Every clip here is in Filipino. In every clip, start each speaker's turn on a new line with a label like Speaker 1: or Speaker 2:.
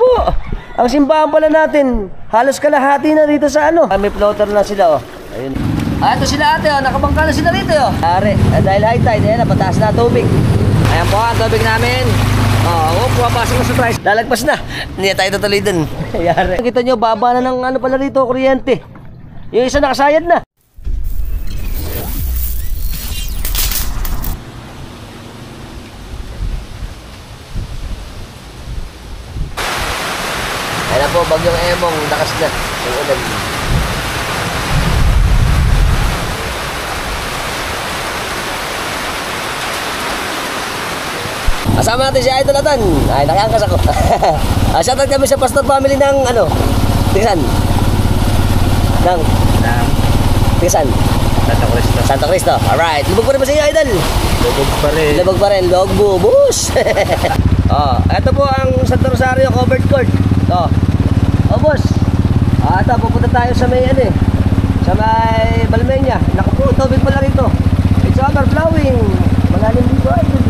Speaker 1: po. Ang simbahan pala natin, halos kalahati na dito sa ano. May floater na sila, oh. Ayun. Ito sila ate, oh. Nakabangka na sila rito, oh. Ari, dahil high tide, ayan, pataas na tubig. Ayan po ang tubig namin. Pumapasok na sa price. Lalagpas na. Hindi tayo tutuloy dun. Yari. Kita nyo, baba na ng ano pala rito, kuryente. Yung isa nakasayad na. Ayan na po, bagyong Emong, lakas na. Yung ulan. Kasama natin si Idol Atan. Ay, nakangkas ako. Shoutout kami sa pastor family ng ano? Tigasan. Tigasan. Santo Cristo. Santo Cristo. Alright. Lubog pa rin ba siya, Idol? Lubog pa rin. Lubog pa rin. Lubog bubus. Ito po ang Santo Rosario covered court. Boss. Ito, pupunta tayo sa may ano eh. Sa may Balmenia. Naku po, tubig pala rito. It's overflowing. Malalim dito, Idol.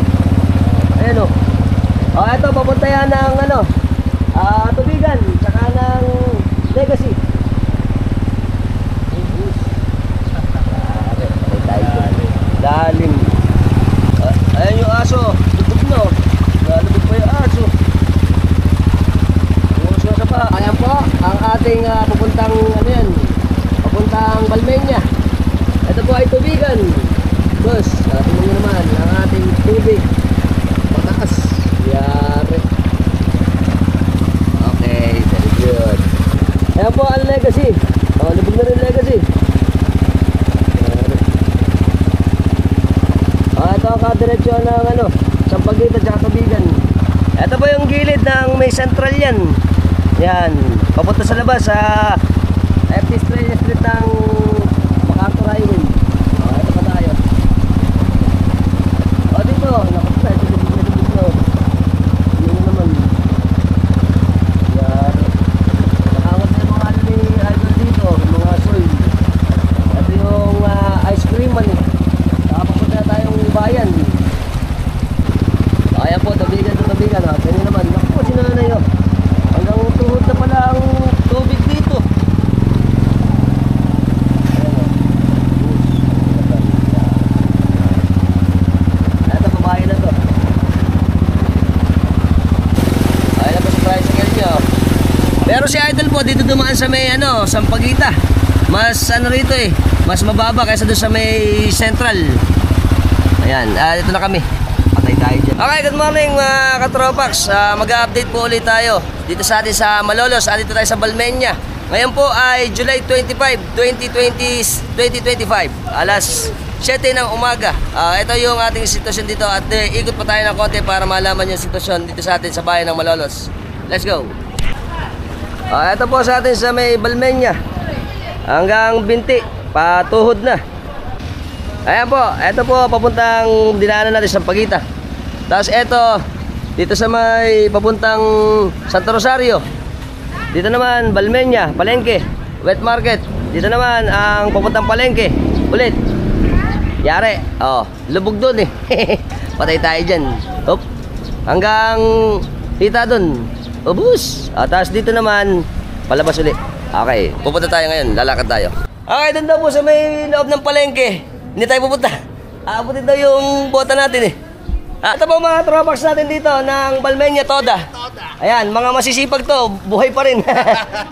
Speaker 1: Ayan o. Ito, papunta yan ng ano, tubigan, tsaka ng Legacy. Dalim. Ayan yung aso. Lubog na o. Lubog pa yung aso. Umuso pa. Ayan po, ang ating papuntang, ano yan, papuntang Balmenia. Ito po ay tubigan. Boss, tingnan nyo naman ang ating tubig. Yari. Okay, very good. Ayan po ang Legacy. Lubog na rin Legacy. Ito ang kadiretsyon ng ano, Sampaguita at tubigan. Ito po yung gilid ng may central yan. Yan, papunta sa labas sa FT Street ng MacArthur Highway. Ito pa tayo. Dito, nakapita ito. Bayan. Ayan po, tubigan to tubigan. Ganyan naman. Naku po, sinanay yun. Hanggang tuhod na pala ang tubig dito. Ito, babayan na to. Ayan na po sa tricycle nyo. Pero si Idol po, dito dumaan sa may ano, Sampaguita. Mas ano rito eh, mas mababa kaysa doon sa may Central. Ayan, dito na kami. Patay tayo dyan. Okay, good morning mga katropax. Mag-update po ulit tayo dito sa atin sa Malolos. Dito tayo sa Balmenia. Ngayon po ay July 25, 2025. Alas 7 ng umaga. Ito yung ating sitwasyon dito. At ikot pa tayo ng konti para malaman yung sitwasyon dito sa atin sa bayan ng Malolos. Let's go. Ito po sa atin sa may Balmenia. Hanggang Binti. Patuhod na. Ayan po, ito po papuntang dinaanan natin sa Sampaguita. Tapos ito, dito sa may papuntang Santo Rosario. Dito naman, Balmenia, Palengke, Wet Market. Dito naman, ang papuntang Palengke. Ulit. Yari. Lubog dun eh. Patay tayo dyan. Hanggang hita dun. Ubus. Tapos dito naman, palabas ulit. Okay, pupunta tayo ngayon, lalakad tayo. Okay, dun daw po sa may loob ng Palengke. Hindi tayo pupunta. Abutin daw yung bota natin eh. Ito po mga tropax natin dito ng Balmenia Toda. Ayan, mga masisipag to, buhay pa rin.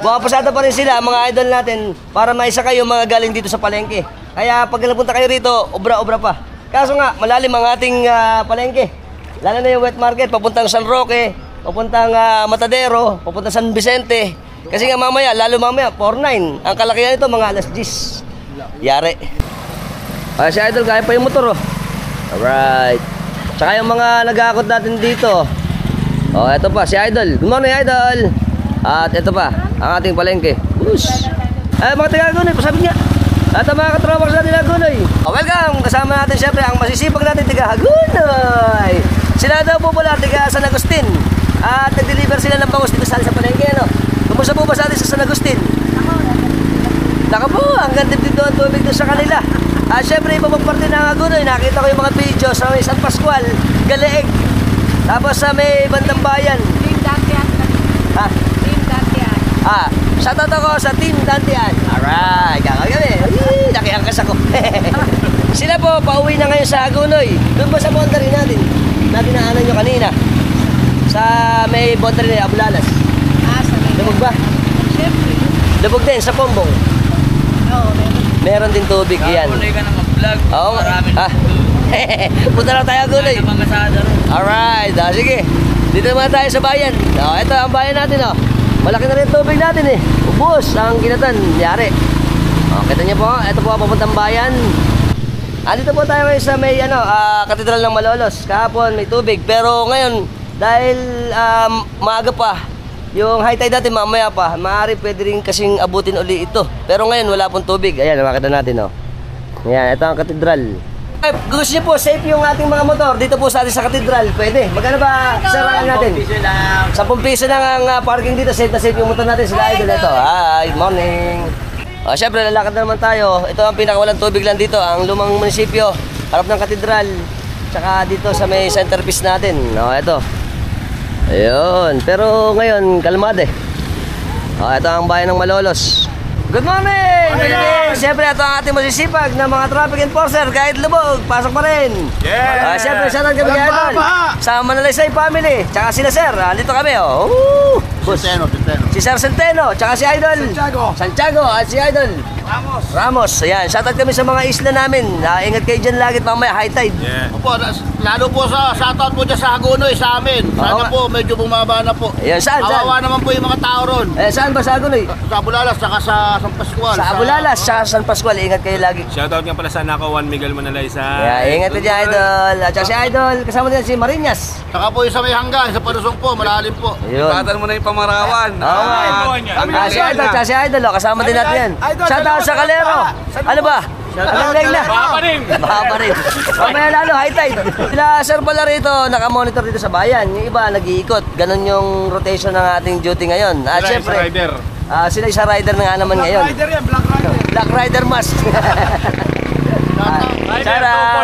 Speaker 1: Buhapasada pa rin sila, mga idol natin, para maisa kayo mga galing dito sa Palengke. Kaya pag napunta kayo rito, obra-obra pa. Kaso nga, malalim ang ating Palengke. Lalo na yung Wet Market, papuntang San Roque, papuntang Matadero, papuntang San Vicente. Kasi nga mamaya, lalo mamaya, 4-9. Ang kalakihan ito, mga alas 10. Yari. Si Idol, kaya pa yung motor, oh. Alright. Tsaka yung mga nag-aakot natin dito. Ito pa, si Idol. Good morning, Idol. At ito pa, ang ating Palengke. Ush. Mga taga-Agunoy, pasabi niya. At ang mga katropax natin Agunoy. Welcome, kasama natin syempre ang masisipag natin taga-Agunoy. Sila daw po pala taga San Agustin. At nag-deliver sila ng bangus dito sa Palengke, no? Kumusta po ba sa atin sa San Agustin? Naka po, ang ganda dito ang tubig doon sa kanila. Siyempre, ipapagparte ng Agunoy. Nakita ko yung mga video sa may San Pascual, Galeeg. Tapos sa may Bandang Bayan. Shoutout ako sa Team Dantian. Alright, kakagabi. Nakiangkas ako. Sila po, pauwi na ngayon sa Agunoy. Doon po sa boundary natin. Nadinaanan nyo kanina. Sa may boundary na Abulalas. Lubog ba?
Speaker 2: Siyempre.
Speaker 1: Lubog din sa Pombong.
Speaker 2: Oo,
Speaker 1: Meron din tubig yan.
Speaker 3: Agunoy ka ng vlog.
Speaker 1: Oo. Punta lang tayo Agunoy. Alright, sige. Dito naman tayo sa bayan. Ito ang bayan natin. Malaki na rin tubig natin eh. Ubus ang Kinatan. Yari. Kita niyo po, ito po ang papuntang bayan. Dito po tayo ngayon sa may Katedral ng Malolos. Kahapon may tubig. Pero ngayon, dahil maaga pa, yung high tide natin mamaya pa, maaari pwede rin kasing abutin uli ito. Pero ngayon wala pong tubig. Ayan, makita natin. Ayan, ito ang katedral. Gusto niyo po, safe yung ating mga motor dito po sa atin sa katedral. Pwede. Magkano ba sarahan natin? 10 piso lang ang parking dito. Safe na safe yung motor natin. Sila idol ito. Hi, morning. Siyempre, lalakad na naman tayo. Ito ang pinakawalang tubig lang dito. Ang lumang munisipyo, harap ng katedral. Tsaka dito sa may centerpiece natin. Ito. Ayun. Pero ngayon, kalmado eh. Ito ang bayan ng Malolos. Good morning! Siyempre, ito ang ating masisipag na mga traffic enforcer. Kahit lubog, pasok pa rin.
Speaker 4: Yeah!
Speaker 1: Siyempre, shoutout kami kay Idol. Sa Manalaysay family. Tsaka sila sir. Dito kami.
Speaker 4: Centeno.
Speaker 1: Si Sir Centeno. Tsaka si Idol. Santiago. At si Idol. Ramos. Ayan. Shoutout kami sa mga isla namin. Ingat kayo dyan lagi at mamaya high tide.
Speaker 4: Yeah. Opo, lalo po sa shoutout po dyan sa Agunoy sa amin. Sana po medyo bumaba na po.
Speaker 1: Ayan, saan?
Speaker 4: Kawawa naman po yung mga tao ron.
Speaker 1: Saan ba sa Agunoy?
Speaker 4: Sa Abulalas, saka sa San Pascual.
Speaker 1: Sa Abulalas, sa San Pascual. Ingat kayo lagi.
Speaker 5: Shoutout nga pala sa Nako Juan Miguel Manalay sa...
Speaker 1: Ingat kayo dyan, Idol. At si Idol, kasama din si Marinas.
Speaker 4: Saka po yung sa may hanggan, sa Parusong po, malalim po.
Speaker 1: Ayun.
Speaker 5: Patan mo na yung pamarawan.
Speaker 1: Si Idol, si Idol, kasama din natin yan. Shoutout sa Calero. Ano ba? Anong leg na? Baka pa rin. Mamaya lalo, high tide. Sila sir pala rito, nakamonitor dito sa bayan. Yung iba, nag-iikot. Ganon yung rotation ng ating duty ngayon. Siyempre, sila isa rider na nga naman ngayon. Black Rider mask.
Speaker 5: Rider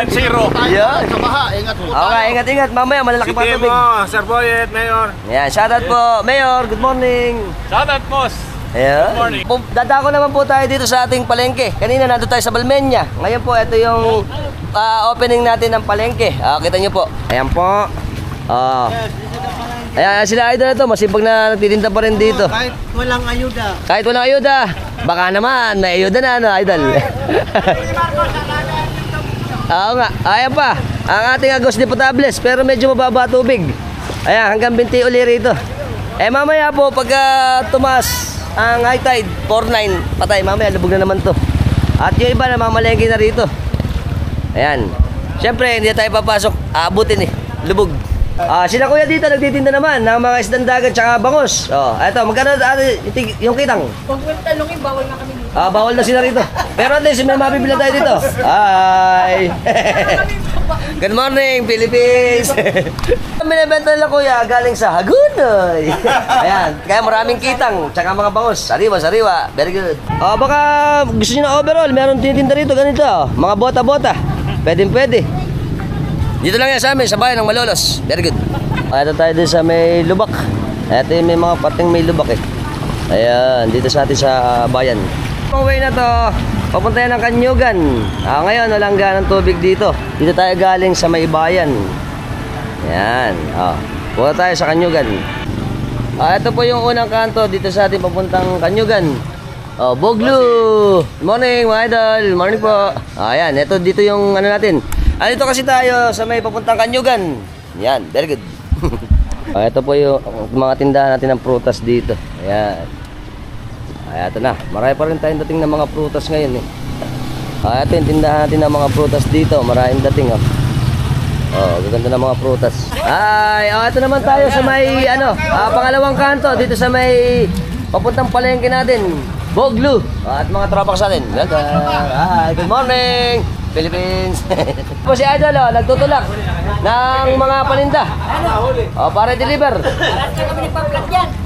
Speaker 5: 2.0.
Speaker 1: Yun.
Speaker 4: Sa baha, ingat po tayo.
Speaker 1: Okay, ingat-ingat. Mamaya, malalaki pa tubig.
Speaker 5: Sir Boyet, Mayor.
Speaker 1: Yan, shoutout po. Mayor, good morning.
Speaker 5: Shoutout, boss.
Speaker 1: Ayan. Dadako naman po tayo dito sa ating palengke. Kanina nandun tayo sa Balmenya. Ngayon po, ito yung opening natin ng palengke. Kita nyo po. Ayan po. Ayan, sila idol na ito. Masipag na nagtitinda pa rin dito.
Speaker 2: Kahit walang ayuda.
Speaker 1: Kahit walang ayuda. Baka naman, may ayuda na, idol. Oo nga. Ayan pa. Ang ating Agos de Potables. Pero medyo mababa tubig. Ayan, hanggang 20 uli rito. Mamaya po, pagka tumaas ang high tide, 4-9, patay. Mamaya, lubog na naman to. At yung iba, namamalengke na rito. Ayan. Siyempre, hindi tayo papasok. Aabutin eh. Lubog. Sila kuya dito, nagtitinda naman ng mga isdang dagat tsaka bangus. Eto, magkano yung kitang?
Speaker 2: Huwag mo talungin, bawal na kami.
Speaker 1: Bawal na sila rito. Pero at least, may mabibila tayo dito. Hi! Good morning, Philippines! Binibenta nila kuya, galing sa Agunoy. Ayan, kaya maraming kitang, tsaka mga bangus. Sariwa. Very good. Baka gusto nyo na overall, meron tinitinda rito, ganito. Mga bota-bota. Pwede. Dito lang yan sa amin, sa bayan ng Malolos. Very good. Ito tayo din sa may lubak. Ito yung may mga parting may lubak eh. Ayan, dito sa atin sa bayan. Ang way na to, papunta yan ng Kanyugan. Ngayon, walang ganang tubig dito. Dito tayo galing sa may bayan. Ayan. Punta tayo sa Kanyugan. Ito po yung unang kanto dito sa atin papuntang Kanyugan. Boglu! Good morning mga idol. Morning po. Ayan, ito dito yung ano natin. Dito kasi tayo sa may papuntang Kanyugan. Yan, very good. Ito po yung mga tindahan natin ng prutas dito. Ayan. Ito na. Marami pa rin tayong dating ng mga prutas ngayon eh. Ito yung tindahan natin ng mga prutas dito. Maraming dating gaganda ng mga prutas. Ito naman tayo sa may pangalawang kanto dito sa may papuntang palengke natin. Boglu. At mga tropa sa atin. Good morning Philippines. Po si Idol nagtutulak ng mga paninda. Para deliver.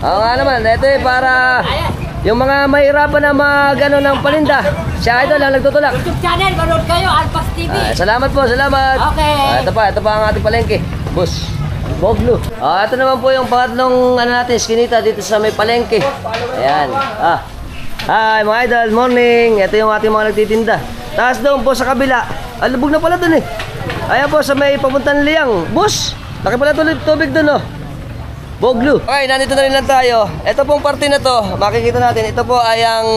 Speaker 1: Oo nga naman. Ito para yung mga mahirapan na ng paninda. Si Idol lang nagtutulak.
Speaker 2: YouTube channel, manood kayo, Alpax TV.
Speaker 1: Salamat po, salamat.
Speaker 2: Okay.
Speaker 1: Ito pa ang ating palengke. Boss. Good Boglo. Ito naman po yung pangatlong ano natin, skinita dito sa may palengke. Ayan. Hi mga idol, morning. Ito yung ating mga nagtitinda. Tapos doon po sa kabila. Lubog na pala doon eh. Ayan po sa may papuntang Liang. Bus, laki pala tubig doon oh. Boglo. Okay, nandito na rin lang tayo. Ito pong parte na to, makikita natin. Ito po ay ang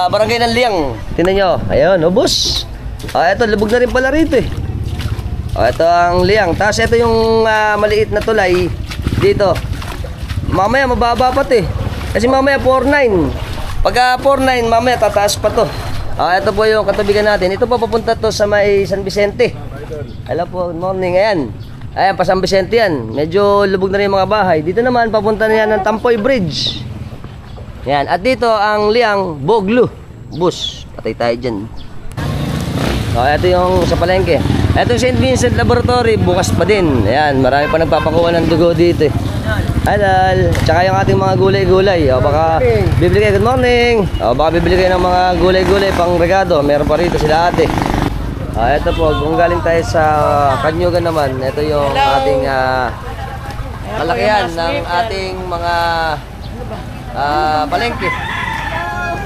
Speaker 1: barangay ng Liang. Tingnan nyo. Ayun, bus. Ito, lubog na rin pala rito eh. Ito ang Liang. Tapos ito yung maliit na tulay dito. Mamaya mababa pa to eh. Kasi mamaya 4.9. Pagka 4.9, mamaya tataas pa to. Ito po yung katubigan natin. Ito po papunta to sa may San Vicente. Hello po, good morning. Ayan, pa San Vicente yan. Medyo lubog na rin yung mga bahay. Dito naman, papunta na yan ng Tampoy Bridge. Yan. At dito ang Liang Boglo. Bus. Patay tayo dyan. Ito yung sa palengke. Ito yung St. Vincent Laboratory. Bukas pa din. Ayan, marami pa nagpapakuha ng dugo dito eh. Halal. Tsaka yung ating mga gulay-gulay. Baka bibili kayo, good morning. Baka bibili kayo ng mga gulay-gulay pang regado. Meron pa rito sila ate. Ito po, kung galing tayo sa Kanyugan naman, ito yung ating kalakihan ng ating mga palengke.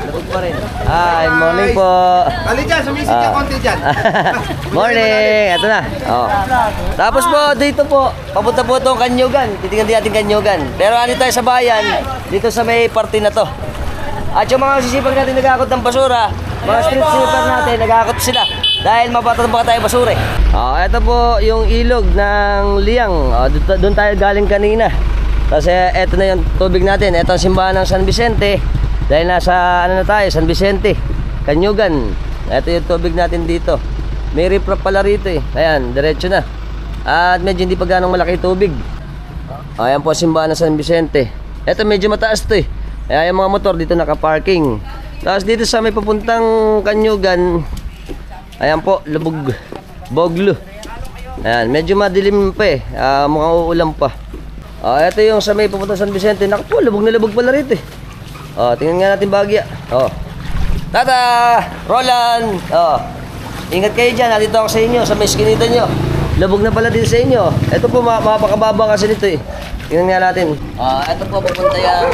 Speaker 1: Lubog pa rin. Hi, morning po.
Speaker 3: Kali dyan, sumisip ka konti dyan.
Speaker 1: Morning, ito na. Tapos po, dito po, papunta po itong Kanyugan. Titingnan din natin Kanyugan. Pero ano tayo sa bayan, dito sa may party na to. At yung mga sisipag natin nag-aakot ng basura, mga street sweeper natin, nag-aakot sila. Dahil mapatatamba tayo basura eh. Ito po yung ilog ng Liang. Doon tayo galing kanina. Kasi ito na yung tubig natin. Ito ang simbahan ng San Vicente. Dahil nasa ano na tayo, San Vicente, Kanyugan. Ito yung tubig natin dito. May riprap pala rito eh. Ayan, diretso na. At medyo hindi pa ganong malaki tubig. Ayan po ang simbahan ng San Vicente. Ito medyo mataas to eh. Ayan yung mga motor dito nakaparking. Tapos dito sa may papuntang Kanyugan, ayan po, lubog. Boglo. Ayan, medyo madilim pa eh. Mukhang uulan pa. Ito yung sa may papuntang San Vicente. Naku po, lubog na lubog pala rito eh. Tingnan nga natin bagya. Tata! Roland! Ingat kayo dyan. Nandito ako sa inyo, sa may skinita nyo. Lubog na pala din sa inyo. Ito po, mapakababa kasi nito eh. Tingnan nga natin. Ito po, papunta yung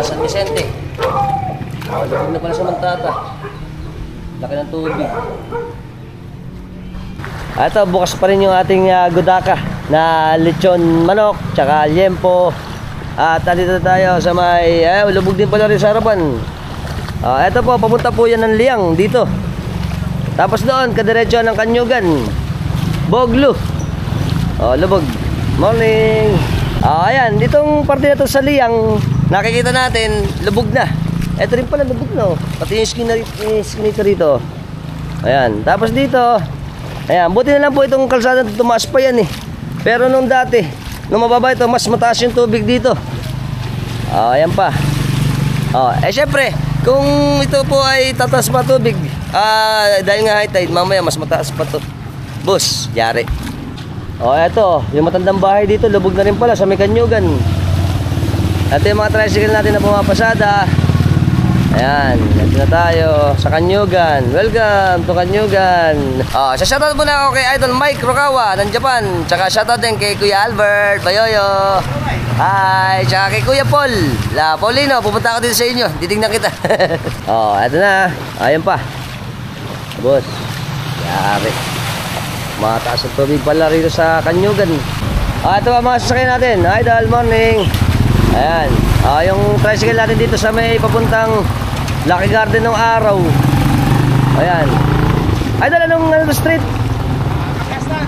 Speaker 1: San Vicente. Lubog na pala sa Mantata. Laki ng tubig. Ito, bukas pa rin yung ating gudaka na lechon manok, tsaka liempo. At nandito tayo sa may lubog din pala rin sa harapan. Ito po, papunta po yan ng Liang dito. Tapos doon, kadiretso ng Kanyugan. Boglo. Lubog. Morning. Ayan, ditong parte na to sa Liang, nakikita natin, lubog na. Ito rin pala, lubog na. Pati yung skinita rito. Ayan, tapos dito, ayan, buti na lang po itong kalsada tumaas pa yan eh. Pero nung dati, nung mababa ito, mas mataas yung tubig dito. Ayan pa. Syempre, kung ito po ay tataas pa tubig, dahil nga high tide, mamaya mas mataas pa to. Bus, yari. Eto, yung matandang bahay dito, lubog na rin pala sa may Kanyugan. Ito yung mga tricycle natin na pumapasada. Ayan, nandito na tayo sa Kanyugan. Welcome to Kanyugan. Shoutout muna ako kay Idol Mike Rokawa ng Japan. Tsaka shoutout din kay Kuya Albert Bayoyo. Hi, tsaka kay Kuya Paul Paulino, pupunta ako dito sa inyo. Titignan kita. Eto na. Ayan pa. Boss. Yari. Mataas ang tubig pala rito sa Kanyugan. Ito pa mga sasakyan natin. Idol, morning. Ayan. Yung tricycle natin dito sa may papuntang Lucky Garden ng araw. Ayan. Idol, anong street? Kabiasnan.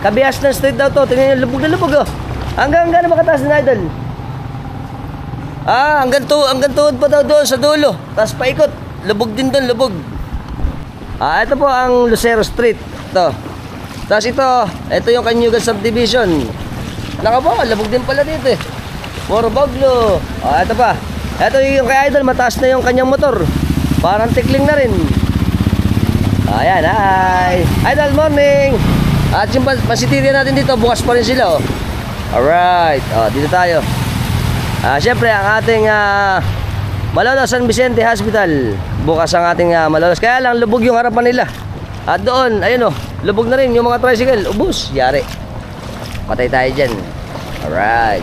Speaker 1: Kabiasnan street daw to. Tingnan nyo, lubog na lubog oh. Hanggang na makataas din, Idol? Hanggang tuhod pa daw doon sa dulo. Tapos paikot. Lubog din doon, lubog. Ito po ang Lucero Street. Ito. Tapos ito yung Kanyugan Subdivision. Naka po, lubog din pala dito eh. Puro Boglo. Ito pa. Ito yung kay Idol, mataas na yung kanyang motor. Parang tikling na rin. Ayan, hi. Idol, morning. At yung pasitiria natin dito, bukas pa rin sila oh. Alright, dito tayo. Siyempre, ang ating Malolos San Vicente Hospital. Bukas ang ating Malolos. Kaya lang, lubog yung harapan nila. At doon, ayun oh, lubog na rin yung mga tricycle. Ubus, yari. patay tayo dyan. Alright.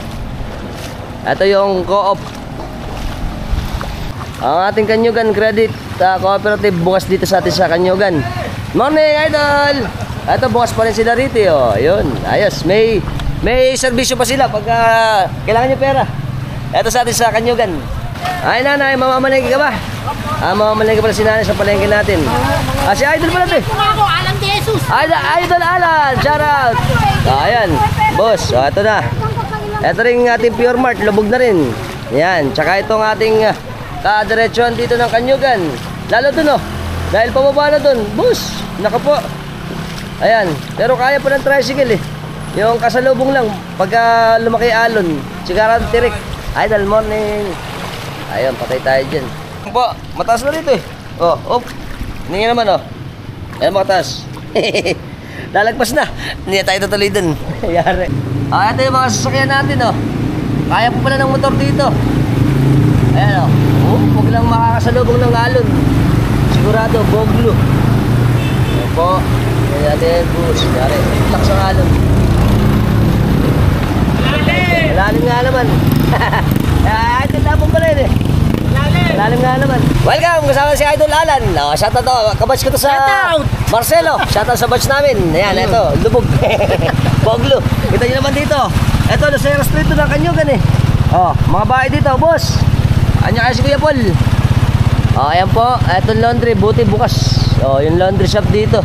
Speaker 1: Ito yung co-op. Ang ating Kanyugan Credit Cooperative bukas dito sa atin sa Kanyugan. Morning, idol! Ito, bukas pa rin sila rito. Oh. Yun, ayos. May serbisyo pa sila pag kailangan nyo pera. Ito sa atin sa Kanyugan. Ay, nanay, mamamalengke ka ba? Mamamalengke pala si nanay sa palengke natin. Si idol pala ito eh.
Speaker 2: Ako, Alan de Jesus.
Speaker 1: Idol Alan, shout out. Ayan, boss, ito na. Ito rin ating Pure Mart, lubog na rin. Yan, tsaka itong ating kadiretsuhan dito ng Kanyugan. Lalo dun oh, dahil pababa na dun, boss, nakapo. Ayan, pero kaya pa ng tricycle eh. Yung kasalubong lang, pagka lumaki alon, sigara tirik. Idol, morning. Ayun, patay tayo dyan. Po, mataas na rito eh. Oh, hindi nga naman oh. Ayan, mataas. Lalagpas na. Hindi na tayo tutuloy dun. Yari. Ito yung mga sasakyan natin oh. Kaya po pala ng motor dito. Ayan oh. Huwag lang makakasalubong ng alon. Sigurado, boglo. Ayan po. Ayan natin, bus. Yari, laks ang alon. Malalim nga naman. Ay, tatapon pala yun eh. Malalim nga naman. Welcome, kasama si Idol Alan. Shoutout to. Kabatch ko to sa Marcelo. Shoutout sa batch namin. Ayan, ito, lubog. Boglo. Kita nyo naman dito. Ito, nasa street to ng Kanyugan eh. Mga bahay dito, boss. Anya kaya si Kuya Paul. Ayan po. Ito laundry. Buti bukas. Yung laundry shop dito.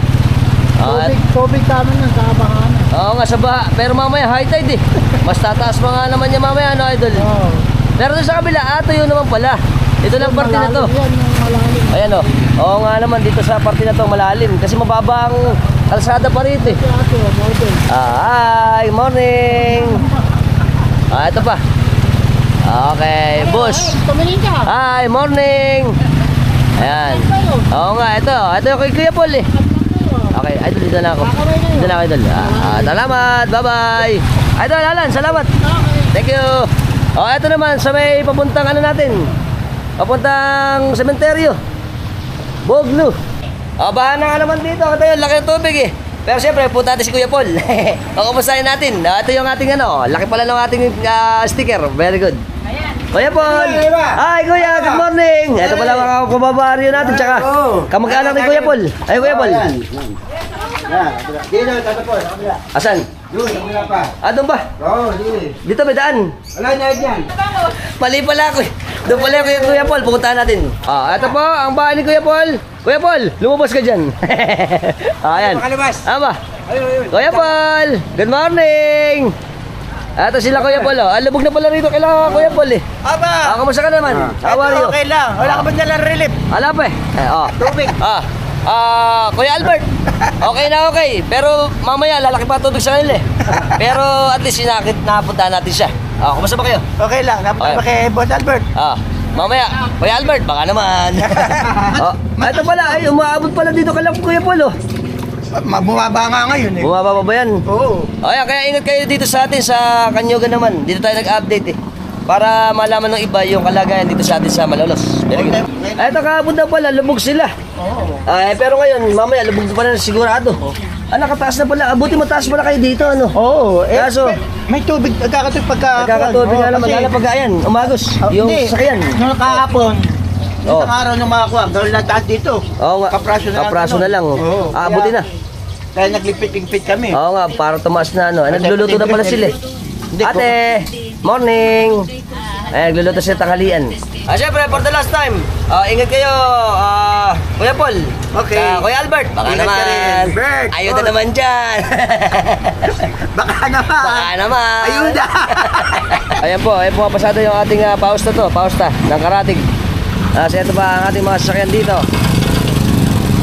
Speaker 2: Tubig kami ng kabahan.
Speaker 1: Oo nga, sa baha. Pero mamaya high tide eh. Mas tataas pa nga naman niya mamaya, ano, Idol? Pero doon sa kabila, ito yun naman pala. Ito lang parte na to. Ayan o. Oo nga naman, dito sa parte na to malalim. Kasi mababa ang kalsada pa rito eh. Hi, morning. Ito pa. Okay, boss.
Speaker 2: Tumingin ka.
Speaker 1: Hi, morning. Ayan. Oo nga, ito. Ito yung kay Kuya Paul eh. Okay, Idol, dito na ako. Dito na ako, Idol. Salamat, bye-bye. Idol, Alan, salamat. Thank you. Ito naman, sa may papuntang ano natin. Papuntang sementeryo. Boglo. Bahan na nga naman dito. Ito yun, laki ng tubig eh. Pero siyempre, punta natin si Kuya Paul. Kumustahin natin. Ito yung ating ano, laki pala ng ating sticker. Very good. Kuya Paul! Hi Kuya, good morning! Ito pala mga kababaryo natin, tsaka kamag-anak ni Kuya Paul. Ay Kuya Paul.
Speaker 3: Dito, tatapos.
Speaker 1: Asan?
Speaker 3: Doon, wala pa.
Speaker 1: Doon ba?
Speaker 3: Oo, sige.
Speaker 1: Dito may daan.
Speaker 3: Wala niya dyan.
Speaker 1: Mali pala ako eh. Doon pala yung Kuya Paul, pupuntahan natin. Ito po, ang bahay ni Kuya Paul. Kuya Paul, lumabas ka dyan. Ayan.
Speaker 3: Makalabas.
Speaker 1: Ama.
Speaker 3: Ayun.
Speaker 1: Kuya Paul, good morning! Ito sila Kuya Paul. Lubog na pala rito kailangan Kuya Paul eh.
Speaker 3: Aba!
Speaker 1: Kamusta ka naman? How are you?
Speaker 3: Okay lang. Wala ka ba dyan lang relief?
Speaker 1: Ala pa eh.
Speaker 3: Tubig.
Speaker 1: Kuya Albert. Okay na okay. Pero mamaya lalaki pa tubig sa kanila eh. Pero at least napuntahan natin siya. Kumusta ba kayo?
Speaker 3: Okay lang. Napunta ba kay Boss Albert?
Speaker 1: Mamaya, Kuya Albert, baka naman. Ito pala, ay umaabot pala dito kay Kuya Paul oh.
Speaker 3: Bumaba nga ngayon eh.
Speaker 1: Bumaba pa ba yan?
Speaker 3: Oo.
Speaker 1: Kaya ingat kayo dito sa atin sa Kanyugan naman. Dito tayo nag-update eh. Para malaman ng iba yung kalagayan dito sa atin sa Malolos. Very good. Ito kahapon daw pala, lubog sila. Pero ngayon, mamaya lubog pa na sigurado. Nakataas na pala. Buti mataas pala kayo dito, ano?
Speaker 3: Oo.
Speaker 1: Kaso,
Speaker 3: May tubig. Nagkakatubig pagka...
Speaker 1: nagkakatubig nga naman. Lalo pag ayan, umagos. Yung sasakyan.
Speaker 3: Nung kahapon, isang araw nung makakuha, gawin lang taas dito.
Speaker 1: Oo nga.
Speaker 3: Kapraso na lang. Oo.
Speaker 1: Buti na.
Speaker 3: Kaya naglipit-lingpit kami.
Speaker 1: Oo nga, para tumaas na ano. Nagluluto na pala sila eh. Ate, morning. Nagluluto sila tanghalian. Siyempre, for the last time, ingat kayo, Kuya Paul.
Speaker 3: Okay.
Speaker 1: Kuya Albert, baka
Speaker 3: Ingat ka rin.
Speaker 1: naman.
Speaker 3: Bert,
Speaker 1: Ayuda
Speaker 3: Paul.
Speaker 1: naman dyan.
Speaker 3: Baka naman.
Speaker 1: Baka naman.
Speaker 3: Ayuda.
Speaker 1: Ayan po, pasado yung ating pausta ng Karatig. So ito ba ang ating mga sasakyan dito.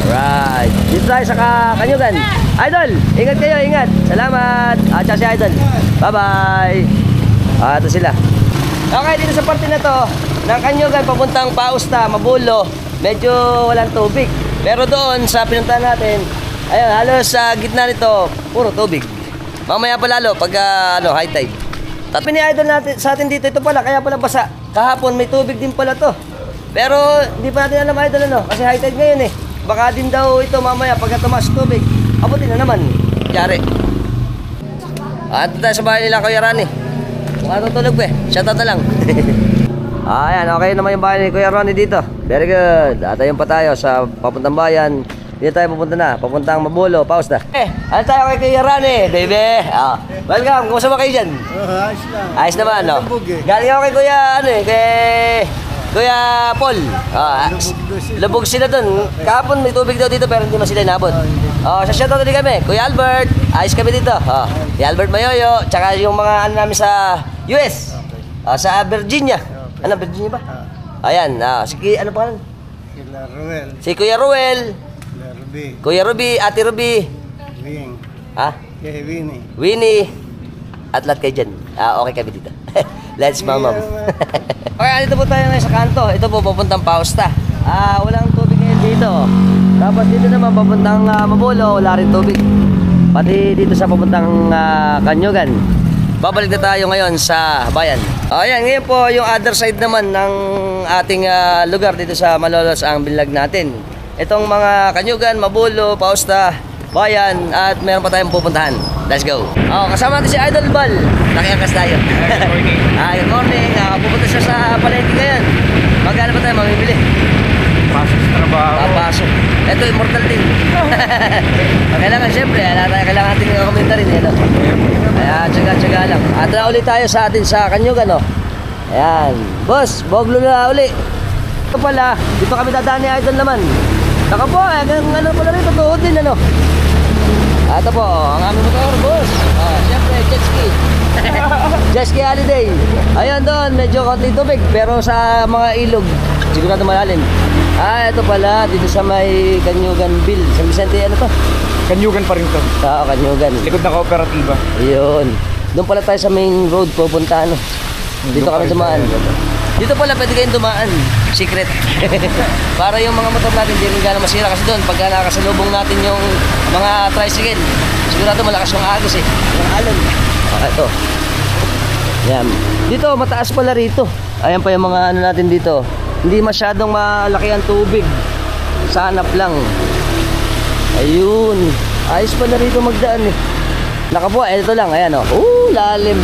Speaker 1: Alright. Dito tayo sa Kanyugan. Idol, ingat kayo, ingat. Salamat. Tsaka si Idol. Bye-bye. Ito sila. Okay, dito sa parte na to ng Kanyugan, papuntang Pausta, Mabulo, medyo walang tubig. Pero doon sa pinuntahan natin, ayun, halos sa gitna nito, puro tubig. Mamaya pa lalo pag high tide. Tapi ni Idol natin, sa atin dito, ito pala, kaya pala basa. Kahapon may tubig din pala to. Pero hindi pa natin alam, Idol, ano, kasi high tide ngayon eh. Baka din daw ito mamaya pagka tumaas tubig, abutin na naman. Yari. At tayo sa bahay nila Kuya Ronnie. Kung natutulog ba shoutout na lang. Ayan, okay naman yung bahay ni Kuya Ronnie dito. Very good. At ayun pa tayo sa papuntang bayan. Dito tayo pupunta na. Papuntang Mabulo. Pause na. Ano tayo kay Kuya Ronnie, baby? Welcome. Kumusta ba kayo dyan?
Speaker 3: Ayos lang.
Speaker 1: Ayos naman, no?
Speaker 3: Lubog eh.
Speaker 1: Galing ako kay Kuya, kay Kuya Paul. Lubog sila dun. Kahapon may tubig daw dito pero hindi man sila inabot. Sa shoutout din kami. Kuya Albert, ayos kami dito. Kuya Albert Mayoyo, tsaka yung mga ano namin sa US. Sa Virginia. Ano, Virginia ba? Ayan, ano pa
Speaker 3: Kila Ruel.
Speaker 1: si Kuya Ruel,
Speaker 3: Kila Ruby.
Speaker 1: Kuya Ruby, Ate Ruby,
Speaker 3: Wing. Kay Winnie.
Speaker 1: Winnie, at lahat kayo dyan. Okay kami dito. Let's mamam. Okay, dito po tayo ngayon sa kanto. Ito po, papuntang Pausta. Walang tubig ngayon dito. Tapos dito naman, papuntang Mabulo, wala rin tubig. Pati dito sa papuntang Kanyugan. Babalik na tayo ngayon sa bayan. Ayan, ngayon po yung other side naman ng ating lugar dito sa Malolos ang binlag natin. Itong mga Kanyugan, Mabulo, Pausta, bayan at meron pa tayong pupuntahan. Let's go. Kasama natin si Idol Bal. Nakiangkas tayo.
Speaker 5: Good morning.
Speaker 1: Good morning. Pupunta siya sa palengke ngayon. Magkano pa tayo mamimili?
Speaker 5: Pasok sa trabaho.
Speaker 1: Papasok. Ito, immortal din. Kailangan, syempre, kailangan natin i-comment rin. Kaya, tsaga-tsaga lang. At na ulit tayo sa atin sa Kanyugan, no? Ayan. Boss, boglo na uli. Ito pala, dito kami dadaan ni Idol naman. Saka po, ano pala rin, totoo din, ano? Ito po, ang aming motor, boss. Siyempre, jet ski. Jet ski holiday. Ayun doon, medyo konting tubig. Pero sa mga ilog, sigurado malalim. Ito pala, dito sa may Kanyuganville. San Vicente, ano to?
Speaker 5: Kanyugan pa rin to.
Speaker 1: Kanyugan.
Speaker 5: Likod na kooperatiba.
Speaker 1: Ayun. Doon pala tayo sa main road pupunta, ano? Dito kami dumaan. Dito pala pwede kayong dumaan. Secret. Para yung mga motor natin hindi rin gano'ng masira. Kasi doon, pagka nakasalubong natin yung mga tricycle, sigurado malakas yung agos eh. Yung alon. Ito. Yan. Dito, mataas pala rito. Ayan pa yung mga ano natin dito. Hindi masyadong malaki ang tubig. Sa hanap lang. Ayun. Ayos pala rito magdaan eh. Nakapo, ito lang. Ayan o. Lalim.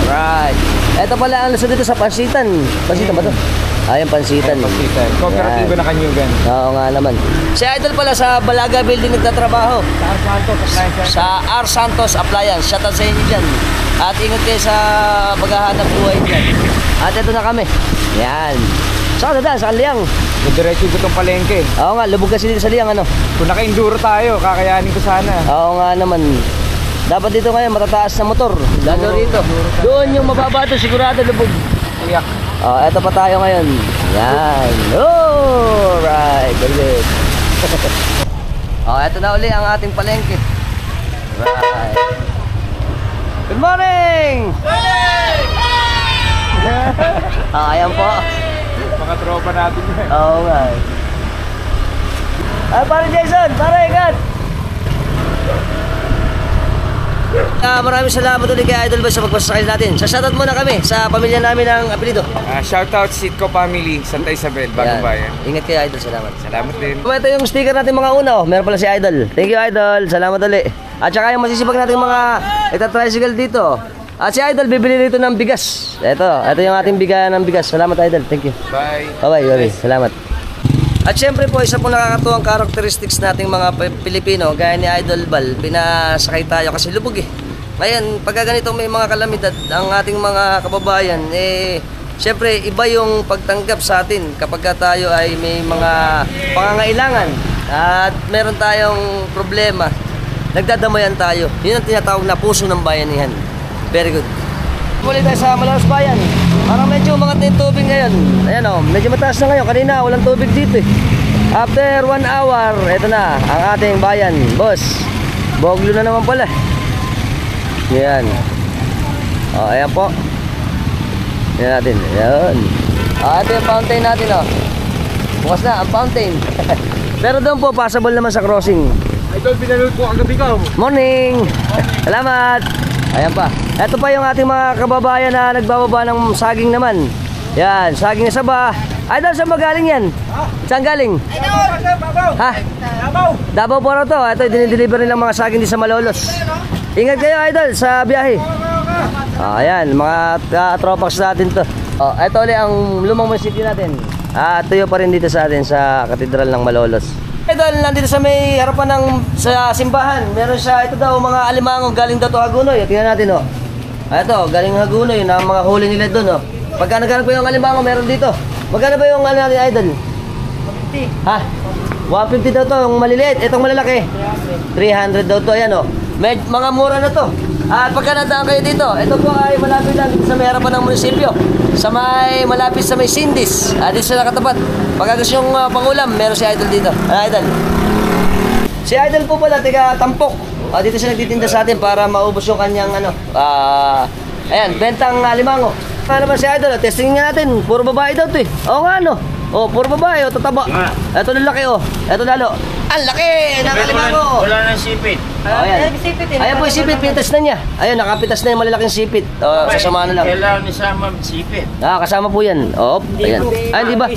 Speaker 1: Alright. Ito pala ang nasa dito sa Pansitan. Pansitan ba ito? Ayan, Pansitan.
Speaker 5: Pansitan. Kooperatiba na Kanyugan.
Speaker 1: Oo nga naman. Si Idol pala sa Balaga Building nagtatrabaho. Sa R. Santos Appliance. Shoutout sa inyo dyan. At ingat kayo sa paghahanap buhay dyan. At ito na kami. Yan. Saan na sa Liang?
Speaker 5: Diretso ko itong palengke.
Speaker 1: Oo nga, lubog kasi dito sa Liang, ano?
Speaker 5: Kung naka-enduro tayo, kakayanin ko sana.
Speaker 1: Oo nga naman. Dapat dito ngayon matataas na motor. Lalo rito. Doon yung mababa ito, sigurado lubog.
Speaker 5: Iyak.
Speaker 1: Eto pa tayo ngayon. Yan. Alright. Very good. Eto na uli ang ating palengke. Right. Good morning! Ayan po.
Speaker 5: Mga tropa natin yun.
Speaker 1: Oo nga. Pare Jason, pare, ingat! Maraming salamat ulit kay Idol Boy sa pagpasakay natin. Shoutout muna kami sa pamilya namin ng apelido.
Speaker 5: Shoutout Sitco Family, Santa Isabel, Bagong Bayan.
Speaker 1: Ingat kay Idol, salamat.
Speaker 5: Salamat din.
Speaker 1: Ito yung sticker natin mga una. Meron pala si Idol. Thank you Idol, salamat ulit. At saka yung masisipag natin mga ita-tricycle dito. At si Idol bibili dito ng bigas. Ito yung ating bigayan ng bigas. Salamat Idol, thank you.
Speaker 5: Bye.
Speaker 1: Bye. Salamat. At syempre po, isa po nakakatuwang characteristics nating mga Pilipino, gaya ni Idol Bal, pinasakay tayo kasi lubog eh. Ngayon, pagka ganito may mga kalamidad, ang ating mga kababayan, syempre iba yung pagtanggap sa atin kapag tayo ay may mga pangangailangan at meron tayong problema, nagdadamayan tayo. Yun ang tinatawag na puso ng bayanihan. Very good. Muli tayo sa Malolos Bayan. Parang medyo umangat na yung tubig ngayon. Ayan o, medyo mataas na ngayon. Kanina walang tubig dito eh. After 1 hour, ito na ang ating bayan. Boss, boglo na naman pala. Yan. Ayan po. Yan natin. Yan. Ito yung fountain natin o. Bukas na ang fountain. Pero doon po, passable naman sa crossing.
Speaker 5: Idol, pinanood ko ang gabi ko.
Speaker 1: Morning! Salamat! Ayan pa. Ito pa yung ating mga kababayan na nagbababa ng saging naman. Yan, saging na saba. Idol, saan ba galing yan? Saan galing? Ha? Davao po raw to. Ito, dinideliver nilang mga saging di sa Malolos. Ingat kayo, idol, sa biyahe. Ayan, mga tropax natin to. Ito ulit ang lumang munisipyo natin. Tuyo pa rin dito sa atin sa Katedral ng Malolos. Idol, nandito sa may harapan ng sa simbahan. Meron siya, ito daw, mga alimango galing daw to Hagunoy. Tingnan natin, oh. Ito, galing Hagunoy, na mga huli nila doon, oh. Pagka naghanap ko yung alimango, meron dito. Magkano ba yung ano natin, idol? 150. Ha? 150 daw to, yung maliliit. Itong malalaki. 300 daw to, ayan, oh. Mga mura na to. At pagka nadaan kayo dito, ito po ay malapit lang sa may harapan ng munisipyo. Malapit sa may Sindis. Dito sa nakatapat. Pagka gusto yung pangulam, meron si Idol dito. Idol? Si Idol po pala, tiga Tampok. Dito siya nagtitinda sa atin para maubos yung kanyang ayan, bentang alimango. Ano naman si Idol? Testing nga natin. Puro babae daw to eh. Oo nga, no? Puro babae, tataba. Ito lalaki, Ito lalo. Ang laki ng alimango.
Speaker 4: Wala nang sipit.
Speaker 1: Ayan. Ayan po yung sipit, pitas na niya. Ayun, nakapitas na yung malalaking sipit. Sasama na lang.
Speaker 4: Kailangan ni Sama sipit.
Speaker 1: Kasama po yan. Ayan. Di ba?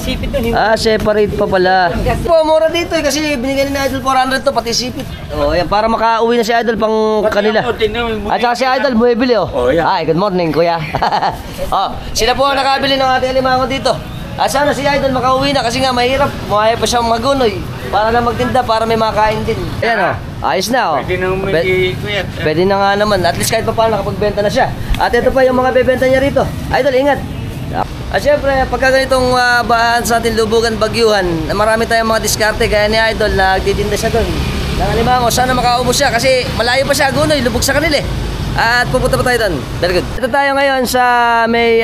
Speaker 1: Separate pa pala. Mura dito kasi binigyan ni Idol 400 to, pati sipit. Ayan, para makauwi na si Idol pang kanila. At saka si Idol, bumibili, Ay, good morning, kuya. Sila po ang nakabili ng ating alimango dito. Sana si Idol makauwi na kasi nga mahirap. Mahirap pa siyang magunoy. Para na magtinda, para may makain din. Ayan, ayos na,
Speaker 4: Pwede na mag-iikuyat.
Speaker 1: Pwede na nga naman. At least kahit pa paano nakapagbenta na siya. At ito pa yung mga bebenta niya rito. Idol, ingat. At syempre, pagka ganitong bahaan sa ating lubugan, bagyuhan, marami tayong mga diskarte. Gaya ni Idol na nagtitinda siya doon. Nanganimango, sana makaubos siya kasi malayo pa siya, Gunoy, lubog sa kanila. At pupunta pa tayo doon. Very good. Ito tayo ngayon sa may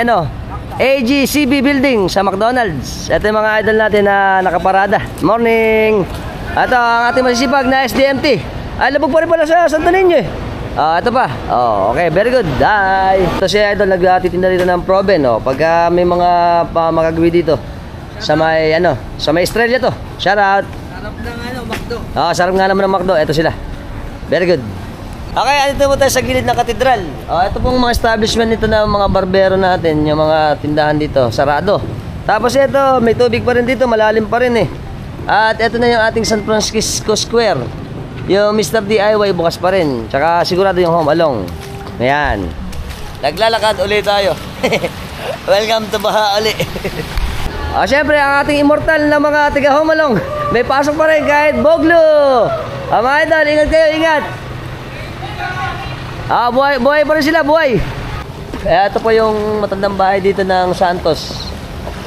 Speaker 1: AGCB building sa McDonald's. Ito yung mga idol natin na nakaparada. Morning! Ito ang ating masisipag na SDMT. Ay, labog pa rin pala sa Santo Niño eh. Ito pa. Okay, very good. Bye! Ito si idol nagtitinda dito ng Proven. Pagka may mga makagawi dito sa may sa may Estrella to. Shout out! Sarap ng McDo. Sarap nga naman ng McDo. Ito sila. Very good. Okay, andito po tayo sa gilid ng katedral. Ito pong mga establishment nito na mga barbero natin, yung mga tindahan dito, sarado. Tapos ito, may tubig pa rin dito, malalim pa rin eh. At ito na yung ating San Francisco Square. Yung Mr. DIY bukas pa rin. Tsaka sigurado yung Home Along. Ayan. Naglalakad ulit tayo. Welcome to Baha uli. Siyempre, ang ating immortal na mga tiga Home Along. May pasok pa rin kahit Boglo. Mga idol, ingat kayo, ingat. Buhay pa rin sila, buhay. Ito po yung matandang bahay dito ng Santos.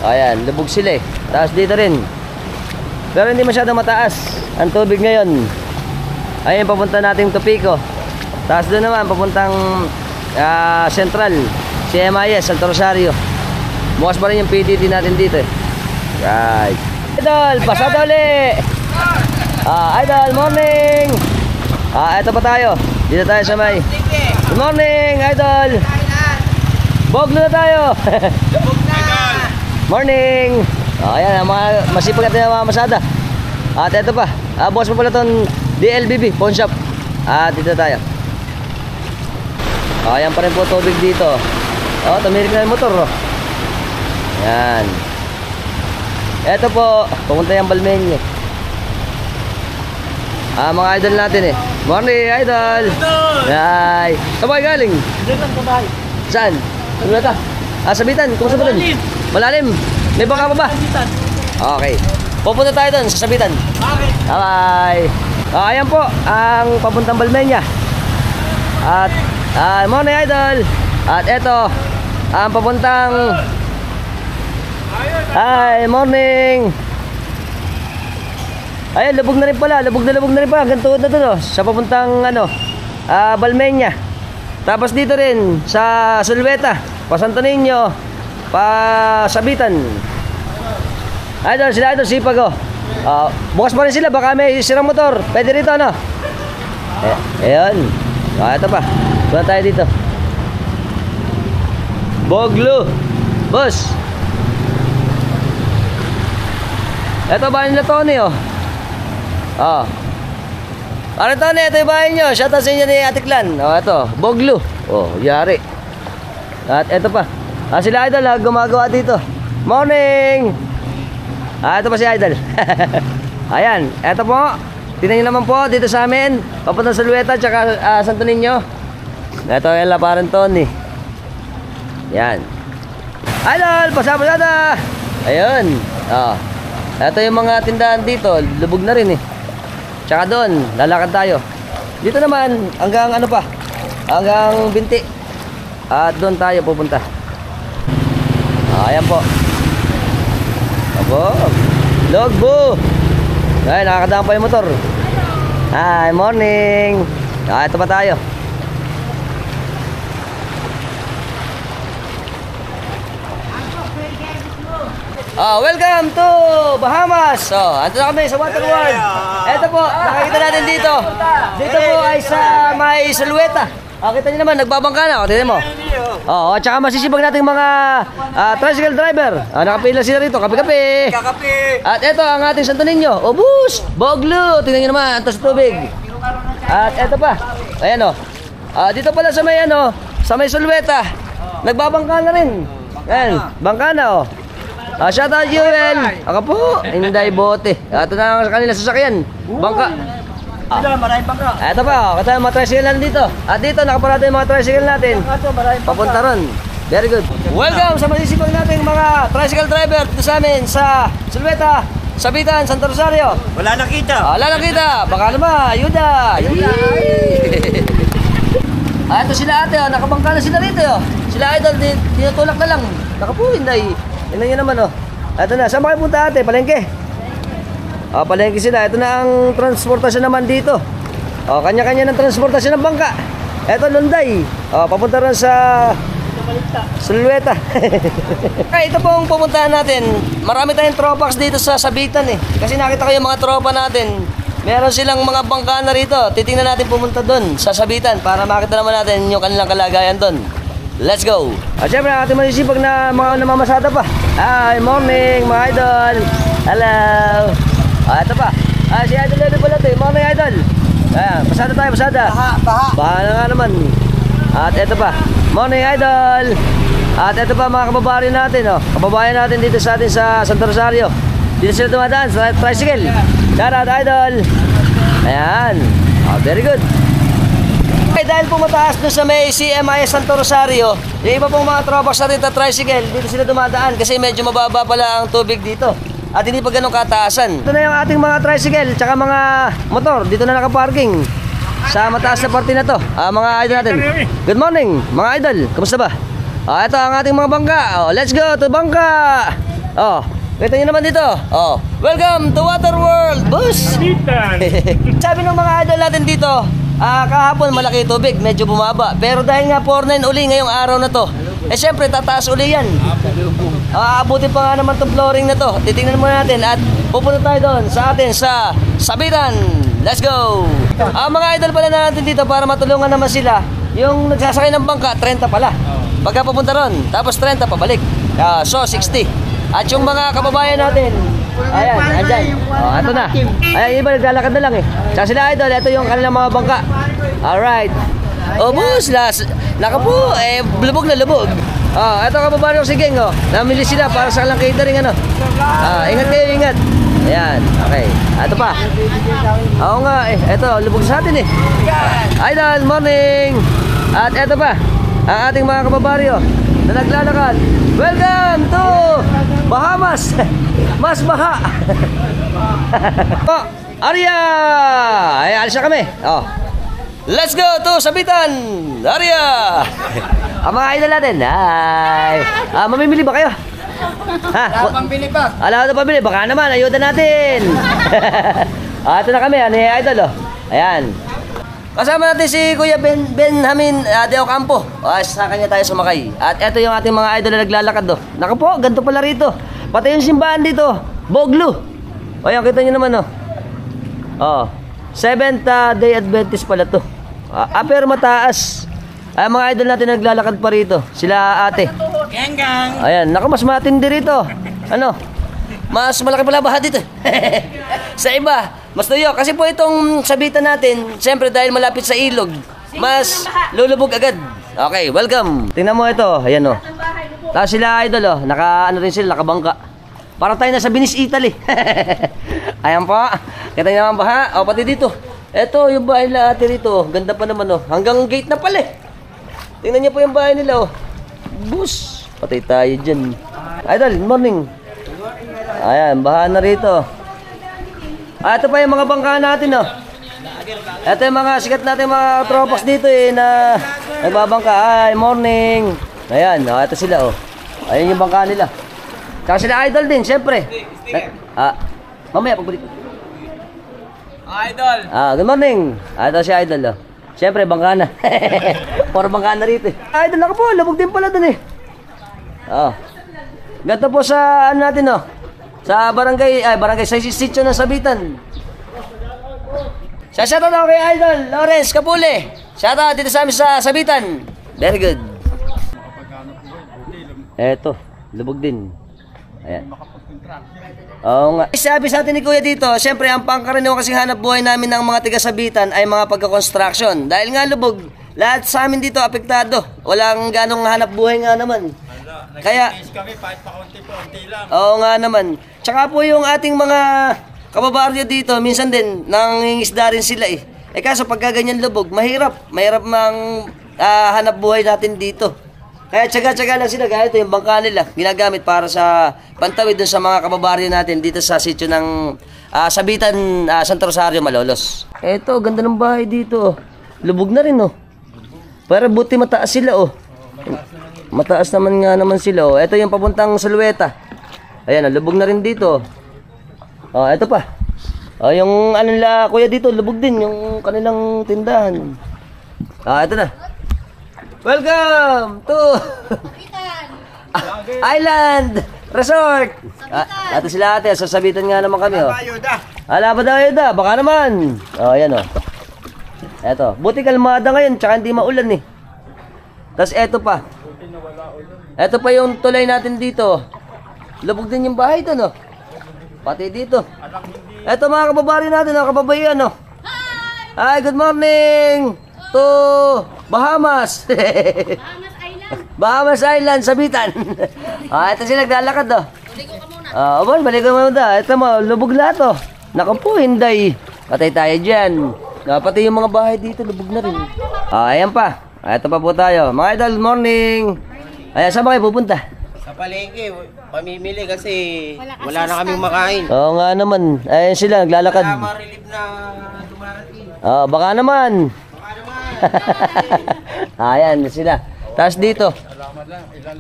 Speaker 1: Ayan, lubog sila eh. Taas dito rin. Pero hindi masyadong mataas ang tubig ngayon. Ayan, papunta natin Topico. Taas doon naman, papuntang Central, CMIS, Santo Rosario. Bukas pa rin yung PDD natin dito eh. Right. Idol, pasada uli. Idol, morning. Ito pa tayo. Dito tayo sa may. Good morning, Idol. Boglo na tayo. Morning. Ayan, mga masipag natin ang mga masada. At ito pa. Bukas pa pala itong DLBB, pawn shop. Dito tayo. Ayan pa rin po tubig dito. Tumirik na yung motor. Ayan. Ito po, pumunta yung Balmenyo. Mga idol natin eh. Morning, idol! Hi! Sabay galing?
Speaker 2: Diyan lang sabay.
Speaker 1: Saan? Ano na ta? Sabitan, kumusta ba dun? Malalim. May baka pa ba? Okay. Pupunta tayo dun sa Sabitan.
Speaker 2: Bakit?
Speaker 1: Bye! Ayan po, ang papuntang Balmenya. At, morning, idol! At eto, ang papuntang... Hi, morning! Ayun, lubog na rin pala. Lubog na rin pala. Hanggang tuhod na to, sa papuntang, Balmenya. Tapos dito rin, sa Sulweta, pa Santo Niño, pa Sabitan. Idol, sila idol, sipag, bukas pa rin sila. Baka may sirang motor. Pwede rito, ano? Ayun. Ito pa. Punta tayo dito. Boglo. Boss. Ito ba nila Tony, Ano Tony, ito yung bahay nyo. Shoutout sa inyo ni Atiklan. Ito, Boglo. Yari. At ito pa. Sila idol, gumagawa dito. Morning! Ito pa si idol. Ayan, ito po. Tingnan nyo naman po dito sa amin. Papunta sa Lueta, tsaka Santo Niño. Ito yung parang Tony. Yan. Idol, pasada. Ayun. Oh. Ito yung mga tindahan dito, lubog na rin eh. Tsaka doon, lalakad tayo. Dito naman, hanggang ano pa? Hanggang Binti. At doon tayo pupunta. Ayan po. Abo. Logbo. Ay, nakakadaan pa yung motor. Hi, morning. Ito pa tayo. Welcome to Bahamas. Ando na kami sa Water World. Ito po, nakikita natin dito. Dito po ay sa may Salueta. Kita niyo naman, nagbabangka na. Tingnan mo. At saka masisibag nating mga tricycle driver. Nakapila sila rito, kape-kape. At ito ang ating Santo Niño. Bus, Boglo. Tingnan niyo naman, antos tubig. At ito pa. Ayan dito pala sa may sa may Salueta. Nagbabangka na rin. Ayan, bangka na shout out Jewel. Ako po, Inday Bote. Ito na ang kanila sasakyan. Bangka.
Speaker 3: Maraming bangka.
Speaker 1: Ito pa, kasama mga tricycle natin dito. At dito, nakaparada yung mga tricycle natin. Papunta ron. Very good. Welcome sa masisipag nating mga tricycle driver dito sa amin sa Salueta, Sabitan, Santo Rosario.
Speaker 3: Wala nakita.
Speaker 1: Wala nakita. Baka naman, ayuda. Ito sila ate, nakabangka na sila rito. Sila idol, tinutulak na lang. Nakapu, Inday. Tingnan nyo naman Ito na, saan ba kayo punta ate? Palengke? Palengke sila. Ito na ang transportasyon naman dito. Kanya-kanya ng transportasyon ng bangka. Ito Lunday. Papunta rin sa Salueta. Ito pong pupuntahan natin. Marami tayong tropax dito sa Sabitan Kasi nakita ko yung mga tropa natin. Meron silang mga bangka na rito. Titingnan natin pumunta doon sa Sabitan para makita naman natin yung kanilang kalagayan doon. Let's go! Siyempre, ating masisipag na mga namamasada pa. Hi, morning mga idol. Hello. Ito pa. Si Idol Levy pala ito. Morning idol. Ayan, pasada tayo, pasada. Baha na nga naman. At ito pa. Morning idol. At ito pa mga kababayan natin. Kababayan natin dito sa atin sa Santo Rosario. Dito sila dumadaan sa tricycle. Shout out idol. Ayan. Very good. Dahil po mataas doon sa may CMIS Santo Rosario, yung iba pong mga tropax natin na tricycle, dito sila dumadaan kasi medyo mababa pala ang tubig dito. At hindi pa ganun kataasan. Ito na yung ating mga tricycle, tsaka mga motor, dito na nakaparking sa mataas na parte na to. Mga idol natin. Good morning, mga idol. Kamusta ba? Ito ang ating mga bangka. Let's go to bangka. Kita nyo naman dito. Welcome to Water World, bus. Sabi ng mga idol natin dito, kahapon malaki tubig, medyo bumaba. Pero dahil nga 4-9 uli ngayong araw na to, syempre tataas uli yan. Abutin pa nga naman itong flooring na to. Titingnan muna natin at pupunta tayo doon sa atin sa Sabitan. Let's go! Mga idol pala natin dito para matulungan naman sila. Yung nagsasakay ng bangka, 30 pala. Pagka pupunta ron, tapos 30 pabalik. So 60. At yung mga kababayan natin, ayan, andyan. Ito na. Ayan, iba naglalakad na lang Tsaka sila idol, ito yung kanilang mga bangka. Alright. Bus, nakapo, lubog na lubog. Ito kababayan ko si Geng, namili sila para sa kalang catering, ingat kayo, ingat. Ayan, okay. Ito pa. Oo nga, ito, lubog sa atin Idol, morning. At ito pa, ang ating mga kababaryo na naglalakad. Welcome to Bahamas. Mas baha. Arya. Ay, alis na kami. Let's go to Sabitan. Arya. Ang mga idol natin. Ay. Mamimili ba kayo?
Speaker 3: Wala pambili pa.
Speaker 1: Wala na pambili. Baka naman, ayuda natin. Ito na kami, idol Ayan. Kasama natin si Kuya Benjamin de Ocampo. Sa kanya tayo sumakay. At ito yung ating mga idol na naglalakad Naku po, ganito pala rito. Pati yung simbahan dito, Boglo. Ayan, kita nyo naman Seventh Day Adventist pala to. Pero mataas. Mga idol natin naglalakad pa rito. Sila ate.
Speaker 3: Gang.
Speaker 1: Ayan, naku, mas matindi rito. Mas malaki pala baha dito. Sa iba, mas tuyo. Kasi po itong Sabitan natin, siyempre dahil malapit sa ilog, mas lulubog agad. Okay, welcome. Tingnan mo ito. Ayan Tapos sila idol rin sila, nakabangka. Parang tayo nasa Venice, Italy. Ayan po. Kita nyo naman baha. Pati dito. Ito yung bahay na ate rito. Ganda pa naman Hanggang gate na pala Tingnan niyo po yung bahay nila, oh. Bus. Patay tayo dyan. Idol, good morning. Ayan, baha na rito. Ito pa yung mga bangka natin, oh. Ito yung mga sikat natin mga tropas dito, eh, na nagbabangka. Ay, morning. Ayan, oh, ito sila, oh. Ayan yung bangka nila. Tsaka sila Idol din, syempre. Mamaya, pagbalik.
Speaker 5: Idol!
Speaker 1: Good morning. Ito si Idol, oh. Siyempre, bangka na. Puro bangka na rito, eh. Idol, ako po, labog din pala dun, eh. Oh. Ganito po sa, ano natin, oh. Sa barangay, sa sitio ng Sabitan. Shoutout ako kay Idol, Lawrence Kapule. Shoutout dito sa amin sa Sabitan. Very good. Eto, lubog din. Ayan. Oo nga. Sabi sa atin ni Kuya dito, siyempre ang pangkaraniwang kasing hanap buhay namin ng mga taga-Sabitan ay mga pagka-construction. Dahil nga lubog, lahat sa amin dito apektado. Walang ganong hanap buhay nga naman. Kaya,
Speaker 4: kami kahit pakunti-kunti lang.
Speaker 1: oo nga naman. Tsaka po yung ating mga kababaryo dito, minsan din, nangingisda rin sila eh. Kaso pagka ganyan lubog, mahirap. Mahirap mang hanap buhay natin dito. Kaya tsaga-tsaga lang sila, gaya ito yung bangka nila, ginagamit para sa pantawid dun sa mga kababaryo natin dito sa sitio ng Sabitan, Santo Rosario, Malolos. Eto, ganda ng bahay dito. Lubog na rin, oh. Pero buti mataas sila, oh. Mataas naman nga naman sila, oh. Ito yung papuntang Salueta. Ayan, lubog na rin dito. Oh, eto pa. Oh, yung ano nila, kuya dito, lubog din yung kanilang tindahan. Eto na. Welcome to Island Resort. Ito sila ate, sasabitan nga naman kami, oh. Ala ba daw ayuda? Baka naman. Oh, ayan, oh. Eto, buti kalmada ngayon, tsaka hindi maulan, eh. Tapos eto pa. Eto pa yung tulay natin dito. Lubog din yung bahay ito, no? Pati dito. Eto mga kababayan natin, oh, kababayan, oh. Hi, good morning to Bahamas.
Speaker 2: Bahamas Island.
Speaker 1: Bahamas Island, Sabitan. Ito sila naglalakad, oh.
Speaker 2: Baligo ka muna.
Speaker 1: Baligo muna. Ito mo, lubog lahat, oh. Naku po, hinday. Patay tayo dyan. Pati yung mga bahay dito, lubog na rin. Ayan pa. Ito pa po tayo. Mga idol, morning. Ayan, saan ba kayo pupunta?
Speaker 3: Sa palengke, pamimili kasi wala na kaming makain.
Speaker 1: Oo nga naman. Ayan sila, naglalakad.
Speaker 3: Marilib na dumarating.
Speaker 1: Baka naman. Ayan sila. Tapos dito.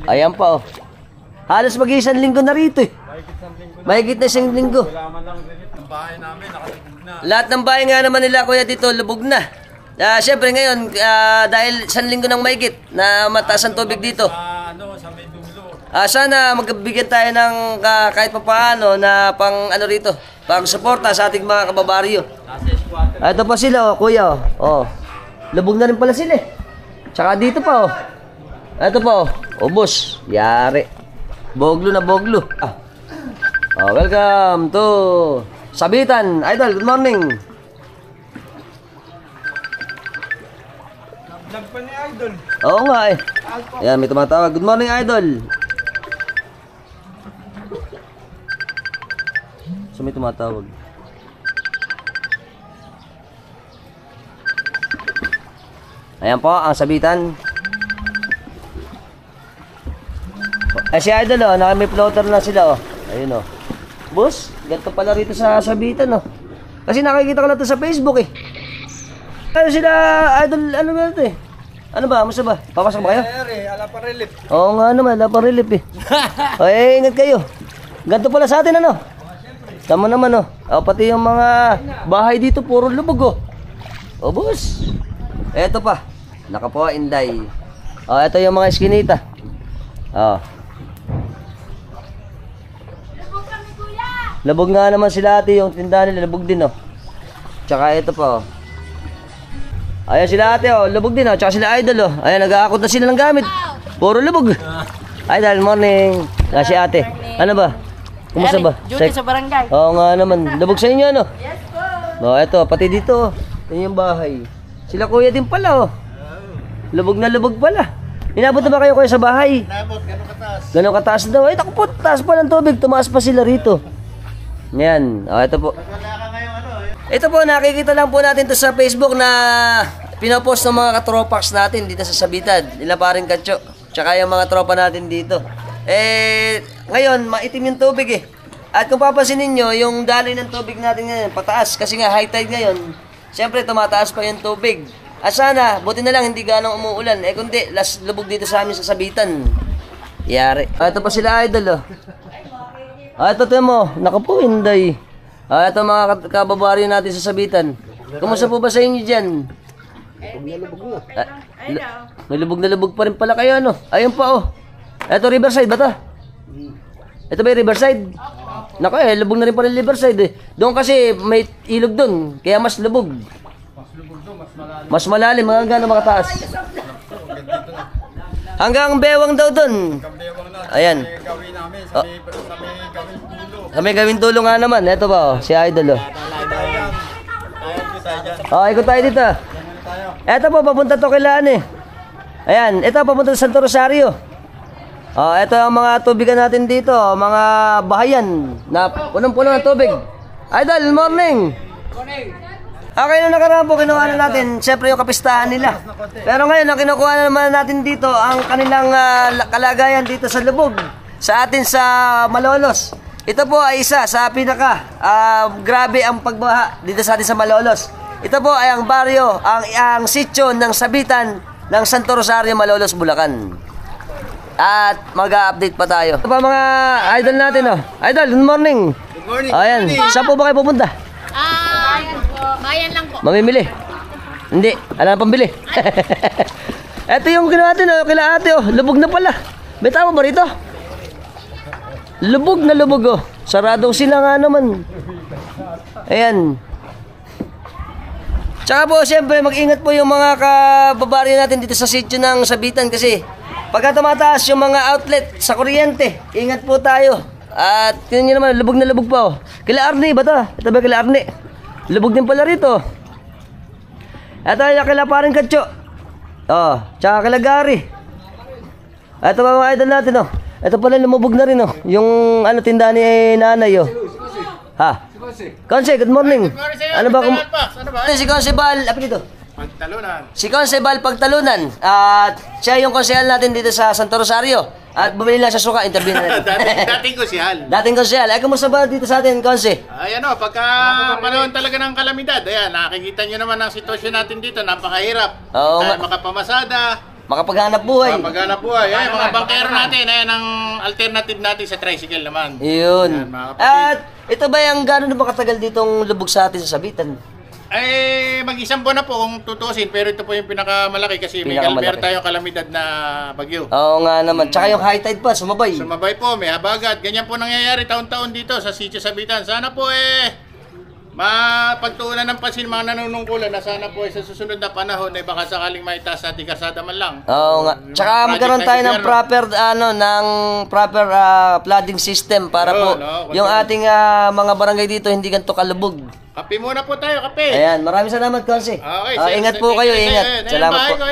Speaker 1: Ayan pa, oh. Halos mag-isang linggo na rito, eh. Mahigit na isang linggo. Lahat ng bahay nga naman nila, kuya, dito lubog na. Siyempre ngayon, dahil isang linggo ng mahigit na mataas ang tubig dito. Sana magbigyan tayo ng kahit pa paano na pang ano rito, pang suporta sa ating mga kababaryo. Ito pa sila, oh, kuya, oh. Lubog na rin pala sila, eh. Tsaka dito pa, oh. Ito pa, oh. Ubos. Yari. Boglo na boglo. Welcome to Sabitan. Idol, good morning.
Speaker 5: Vlog pa ni Idol.
Speaker 1: Oo nga, eh. Ayan, may tumatawag. Good morning, Idol. So may tumatawag. Ayan po, ang Sabitan. Si Idol, oh, may floater na sila, oh. Ayun, oh. Boss, ganito pala rito sa Sabitan, oh. Kasi nakikita ko na ito sa Facebook, eh. Ano sila, Idol, ano ba ito, eh? Ano ba, musta ba? Papasok ba kayo?
Speaker 5: Ala pa relief.
Speaker 1: Oo nga naman, ala pa relief, eh. Ingat kayo. Ganito pala sa atin, ano? Tama naman, oh. Pati yung mga bahay dito, puro lubog, oh. Boss. Eto pa. Nakapo, inday. Ito yung mga eskinita. Labog nga naman sila ate, yung tindahan nila, labog din, oh. Tsaka ito pa, oh. Ayan sila ate, oh, labog din, oh. Tsaka sila Idol, oh. Ayan, nag-aakot na sila ng gamit. Puro labog. Idol, morning. Si ate. Ano ba? Kumusta ba?
Speaker 2: Duty sa barangay.
Speaker 1: Oo nga naman. Labog sa inyo, ano? Yes po. Ito, pati dito, oh. Yan yung bahay. Sila kuya din pala, oh. Lubog na lubog pala. Inabot na ba kayo sa bahay?
Speaker 4: Inabot, gano'ng kataas?
Speaker 1: Gano'ng kataas daw. Ay, naku po, taas pa ng tubig. Tumaas pa sila rito. Yan. Ito po. Ito po, nakikita lang po natin to sa Facebook na pinopost ng mga katropax natin dito sa Sabitan. Nila paring Katso. Tsaka yung mga tropa natin dito. Ngayon, maitim yung tubig eh. At kung papansinin nyo, yung daloy ng tubig natin ngayon, pataas. Kasi nga, high tide ngayon, siyempre tumataas pa yung tubig. At sana, buti na lang, hindi ganong umuulan. Kundi, last lubog dito sa amin sa Sabitan. Yari. Ito pa sila idol, oh. Ito mo, nakapo, Inday. Ito mga kababaryo natin sa Sabitan. Kumusta po ba sa inyo dyan? May lubog na lubog pa rin pala kayo, ano? Ayun pa, oh. Ito, Riverside ba ito? Ito ba yung Riverside? Naku, lubog na rin pala yung Riverside, eh. Doon kasi may ilog doon, kaya mas lubog. Mas malalim, mga gano'n, mga taas. Hanggang bewang daw doon. Ayan. Kami gawin dulo nga naman. Ito ba, oh, si Idol, oh. Ikot tayo dito. Ito po, papunta to kailan eh. Ayan, ito papunta sa Santo Rosario. Ito ang mga tubigan natin dito, mga bahayan na punong-puno ng tubig. Idol, good morning. Okay, na nakaraan po, kinuha na natin, siyempre yung kapistahan nila. Pero ngayon, ang kinukuha na naman natin dito, ang kanilang kalagayan dito sa lubog, sa atin sa Malolos. Ito po ay isa sa pinaka grabe ang pagbaha dito sa atin sa Malolos. Ito po ay ang baryo, ang sitio ng Sabitan ng Santo Rosario, Malolos, Bulacan. At mag-update pa tayo. Ito pa mga idol natin, oh. Idol, good morning.
Speaker 3: Good morning.
Speaker 1: Ayan, saan po ba kayo pupunta?
Speaker 2: Bayan lang po.
Speaker 1: Mamimili? Hindi, alam na pambili. Ito yung ginawa natin, oh, kila ate, oh. Lubog na pala. May tama ba rito? Lubog na lubog, oh. Sarado sila nga naman. Ayan. Tsaka po, siyempre, mag-ingat po yung mga kababaryo natin dito sa sitio ng Sabitan kasi pagka tumataas yung mga outlet sa kuryente, ingat po tayo. At yun nyo naman, lubog na lubog pa, oh. Kila Arne ba ito? Ito ba kila Arne? Lubog din pala rito. Ito yung kila paring Katso. Tsaka kila Gary. Ito ba mga idol natin, oh. Ito pala lumubog na rin, oh. Yung tindahan ni nanay, oh. Ha? Konse, good morning. Ano ba? Si Konse Bal, apa dito?
Speaker 3: Pagtalunan.
Speaker 1: Si Konse Bal Pagtalunan. At siya yung konsehal natin dito sa Santo Rosario. At bumili lang sa suka, interview na natin.
Speaker 3: Dating ko siyal.
Speaker 1: Dating konsehal. Kumusta ba dito sa atin, Konse?
Speaker 3: Ayan o, pagka panahon talaga ng kalamidad, ayan, nakikita nyo naman ang sitwasyon natin dito, napakahirap.
Speaker 1: Oo nga.
Speaker 3: Tayo makapamasada,
Speaker 1: Makapaghanap buhay.
Speaker 3: mapaghanap buhay. Ayan, mga bangkero natin, ayan ang alternative natin sa tricycle naman.
Speaker 1: Yun.
Speaker 3: Ayan, mga kapatid.
Speaker 1: At ito ba yung gano'n ba katagal ditong lubog sa atin sa Sabitan?
Speaker 3: Mag-isang buwan na po kung tutusin, pero ito po yung pinakamalaki kasi may
Speaker 1: Pinakamalaki.
Speaker 3: tayong kalamidad na bagyo.
Speaker 1: Oo nga naman. Tsaka yung high tide pa, sumabay.
Speaker 3: Sumabay po, may habagat. Ganyan po nangyayari taon-taon dito sa Sitio Sabitan. Sana po mapagtuunan ng pansin mga nanunungkulan na sana po sa susunod na panahon baka sakaling maitaas natin kasada man lang.
Speaker 1: Oo nga. Tsaka magkaroon tayo ng proper flooding system para po yung ating mga barangay dito hindi ganito kalubog.
Speaker 3: Kape muna po tayo, kape.
Speaker 1: Ayan, maraming salamat, Konse.
Speaker 3: Okay,
Speaker 1: ingat po kayo, ingat. Salamat po.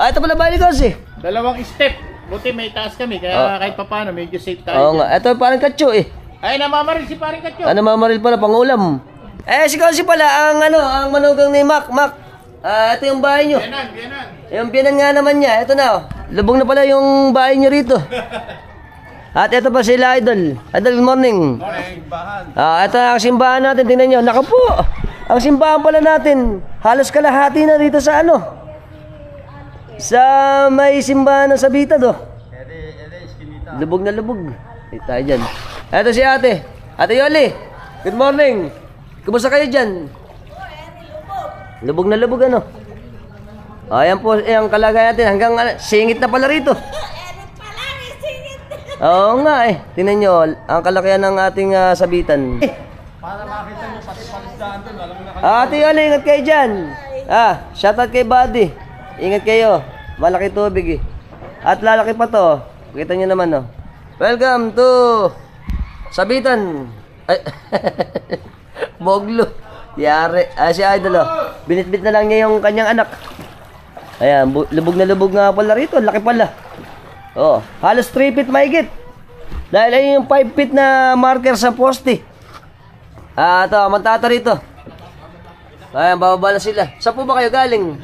Speaker 1: Ito pala bahay ni Konse.
Speaker 3: Dalawang step. Buti may taas kami, kaya kahit pa paano, medyo safe tayo.
Speaker 1: Oo nga. Ito parang Katso eh.
Speaker 3: Ay, namamaril si paring Katso.
Speaker 1: Mamaril pala, pangulam. Si Konse pala, ang manugang ni Mac. Ito yung bahay nyo.
Speaker 3: Biyanan.
Speaker 1: Yung biyanan nga naman niya. Ito na, oh. Lubog na pala yung bahay nyo rito. At ito pa sila, Idol. Idol, good morning. Ito ang simbahan natin. Tingnan nyo. Naku po. Ang simbahan pala natin. Halos kalahati na dito sa sa may simbahan ng Sabitan, oh. Lubog na lubog. Ito tayo dyan. Ito si ate. Ate Yoli. Good morning. Kumusta kayo dyan? Lubog na lubog, ano? Ayan po ang kalagayan natin. Hanggang singit na pala rito. Oo nga eh. Tingnan nyo, ang kalakihan ng ating Sabitan. Para makita nyo pati palisdaan doon. Ate Yoli, ingat kayo dyan. Shoutout kay Buddy. Ingat kayo. Malaki tubig eh. At lalaki pa to. Kita nyo naman, oh. Welcome to Sabitan. Ay, Boglo. Yari. Si Idol, oh. Binitbit na lang niya yung kanyang anak. Ayan, lubog na lubog nga pala rito. Laki pala. Oh, halos 3 feet mahigit. Dahil ay yung 5 feet na marker sa poste. Ito, mantata rito. Ayan, bababa na sila. Saan po ba kayo galing?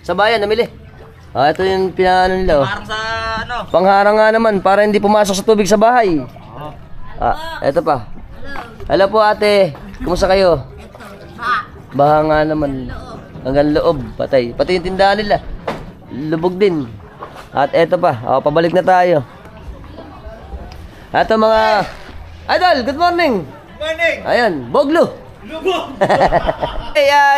Speaker 1: Sa bayan, namili. Ah, ito yung pinano nila. Oh.
Speaker 6: Parang sa ano?
Speaker 1: Pangharang nga naman para hindi pumasok sa tubig sa bahay. Ah, eto pa. Hello po ate. Kumusta kayo? Baha nga naman. Hanggang loob. Patay. Pati yung tindahan nila. Lubog din. At eto pa. Oh, pabalik na tayo. Eto mga... Idol, good morning.
Speaker 6: Morning!
Speaker 1: Ayan, Boglo.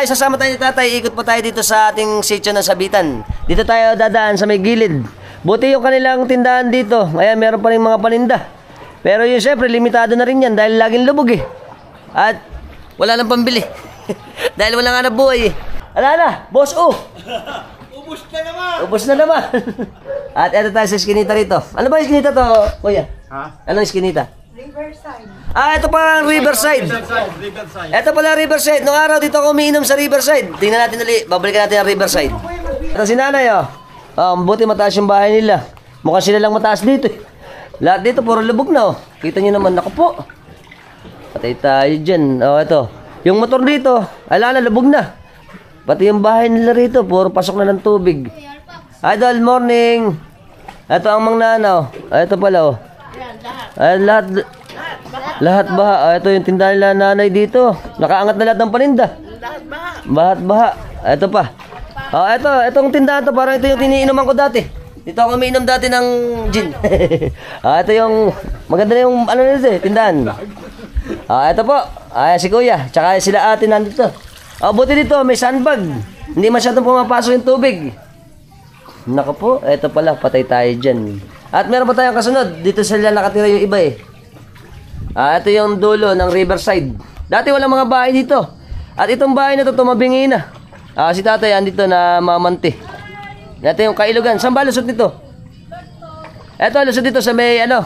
Speaker 1: Isasama tayo ni tatay. Ikot po tayo dito sa ating sitio ng Sabitan. Dito tayo dadaan sa may gilid. Buti yung kanilang tindahan dito. Ayan, meron pa rin mga paninda. Pero yun syempre, limitado na rin yan dahil laging lubog eh. At wala nang pambili. Dahil wala nga nabuhay eh. Ala na, boss oh.
Speaker 6: Ubus na naman!
Speaker 1: Ubus na naman. At eto tayo sa iskinita rito. Ano ba iskinita to, kuya?
Speaker 3: Ha?
Speaker 1: Anong iskinita? Ito pa ang Riverside. Ito pala Riverside. Noong araw dito ako umiinom sa Riverside. Tingnan natin ulit. Babalikan natin ang Riverside. Ito si nanay oh. Mabuti mataas yung bahay nila. Mukhang sila lang mataas dito eh. Lahat dito puro lubog na oh. Kita nyo naman. Naku po. Patay tayo dyan. Oh, ito. Yung motor dito. Ala na, lubog na. Pati yung bahay nila rito. Puro pasok na ng tubig. Idol, morning. Ito ang Mang Nanaw. Ito pala oh. Lahat baha. Ito yung tindahan nila nanay dito. Nakaangat na lahat ng paninda. Lahat baha. Ito pa. Itong tindahan to parang ito yung tiniinuman ko dati. Dito ako umiinom dati ng gin. Ito yung maganda na yung ano nito eh, tindahan. Ito po. Si kuya. Tsaka sila ate nandito. Buti dito may sandbag. Hindi masyadong pumapasok yung tubig. Naku po. Ito pala. Patay tayo dyan. At meron pa tayong kasunod. Dito sila nakatira yung iba eh. Ito yung dulo ng Riverside. Dati walang mga bahay dito. At itong bahay na ito tumabingi na. Si tatay andito na mamanti. Ito yung kailugan. Saan ba lusot nito? Ito lusot dito sa may ano.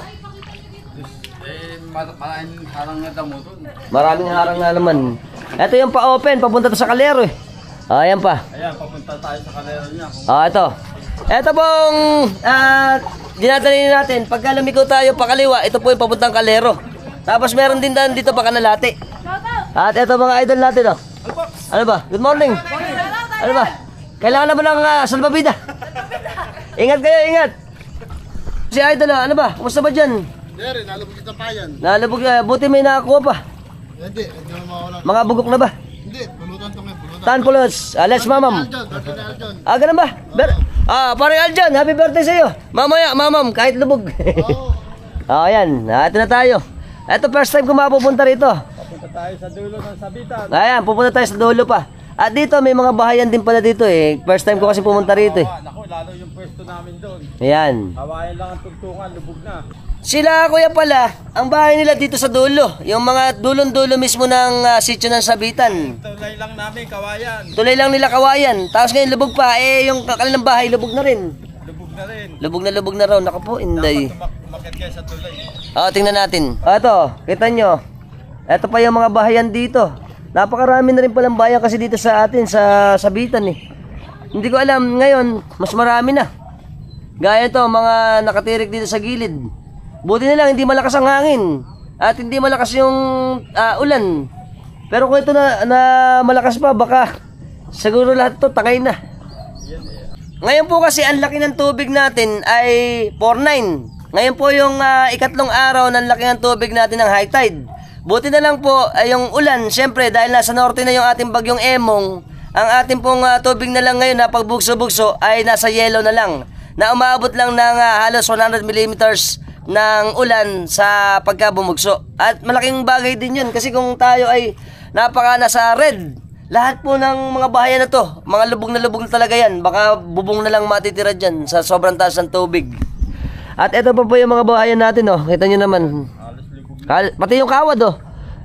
Speaker 1: Maraming harang nga naman. Ito yung pa-open. Papunta to sa kalero eh. Ayan pa.
Speaker 6: Ayan, papunta tayo sa kalero niya.
Speaker 1: Ito. Ito pong dinadali natin. Pagka lumiko tayo pakaliwa, ito po yung papuntang kalero. Tapos meron din dito pa kanalate. At ito mga idol natin oh. Ano ba? Good morning. Ano ba? Kailangan na ba ng salbabida? Ingat kayo, ingat. Si idol ano ba? Kumusta ba dyan?
Speaker 4: Dari, nalabog kita pa yan.
Speaker 1: Nalabog, buti may nakakuha pa.
Speaker 4: Hindi na mawala.
Speaker 1: Mga bugok na ba?
Speaker 4: Hindi, pulutan to ngayon, pulutan.
Speaker 1: Tan pulos. Let's mamam. Ganun ba? Pare Aljon, happy birthday sa iyo. Mamaya, mamam, kahit lubog. Ayan, ito na tayo. Ito first time ko mapupunta rito.
Speaker 6: Papunta tayo sa dulo ng Sabitan.
Speaker 1: Ayan, pupunta tayo sa dulo pa. At dito may mga bahayan din pala dito eh. First time ko kasi pumunta rito eh.
Speaker 6: Naku, lalo yung pwesto namin doon.
Speaker 1: Ayan.
Speaker 6: Hawayan lang ang tugtungan, lubog na.
Speaker 1: Sila kuya pala, ang bahay nila dito sa dulo. Yung mga dulon-dulo mismo ng sitio ng Sabitan.
Speaker 6: Tulay lang namin, kawayan.
Speaker 1: Tuloy lang nila kawayan. Tapos ngayon lubog pa. Yung kanilang bahay lubog na rin.
Speaker 6: Lubog na rin.
Speaker 1: Lubog na raw. Naku po, inday.
Speaker 6: Umakit kayo sa tulay.
Speaker 1: Tingnan natin. Ito, kita nyo. Ito pa yung mga bahayan dito. Napakarami na rin palang bayan kasi dito sa atin, sa Sabitan eh. Hindi ko alam, ngayon, mas marami na. Gaya ito, mga nakatirik dito sa gilid. Buti na lang, hindi malakas ang hangin. At hindi malakas yung ulan. Pero kung ito na malakas pa, baka siguro lahat ito tangay na. Ngayon po kasi ang laki ng tubig natin ay 4-9. Ngayon po yung ikatlong araw ng laki ng tubig natin ng high tide. Buti na lang po ay yung ulan, syempre dahil nasa norte na yung ating bagyong Emong, ang ating pong tubig na lang ngayon na pagbugso-bugso ay nasa yellow na lang. Na umaabot lang ng halos 100 millimeters ng ulan sa pagkabumugso. At malaking bagay din yun kasi kung tayo ay nasa red, lahat po ng mga bahayan na to, mga lubog na talaga yan. Baka bubong na lang matitira dyan sa sobrang taas ng tubig. At ito pa po yung mga bahayan natin oh. Kita nyo naman. Pati yung kawad oh.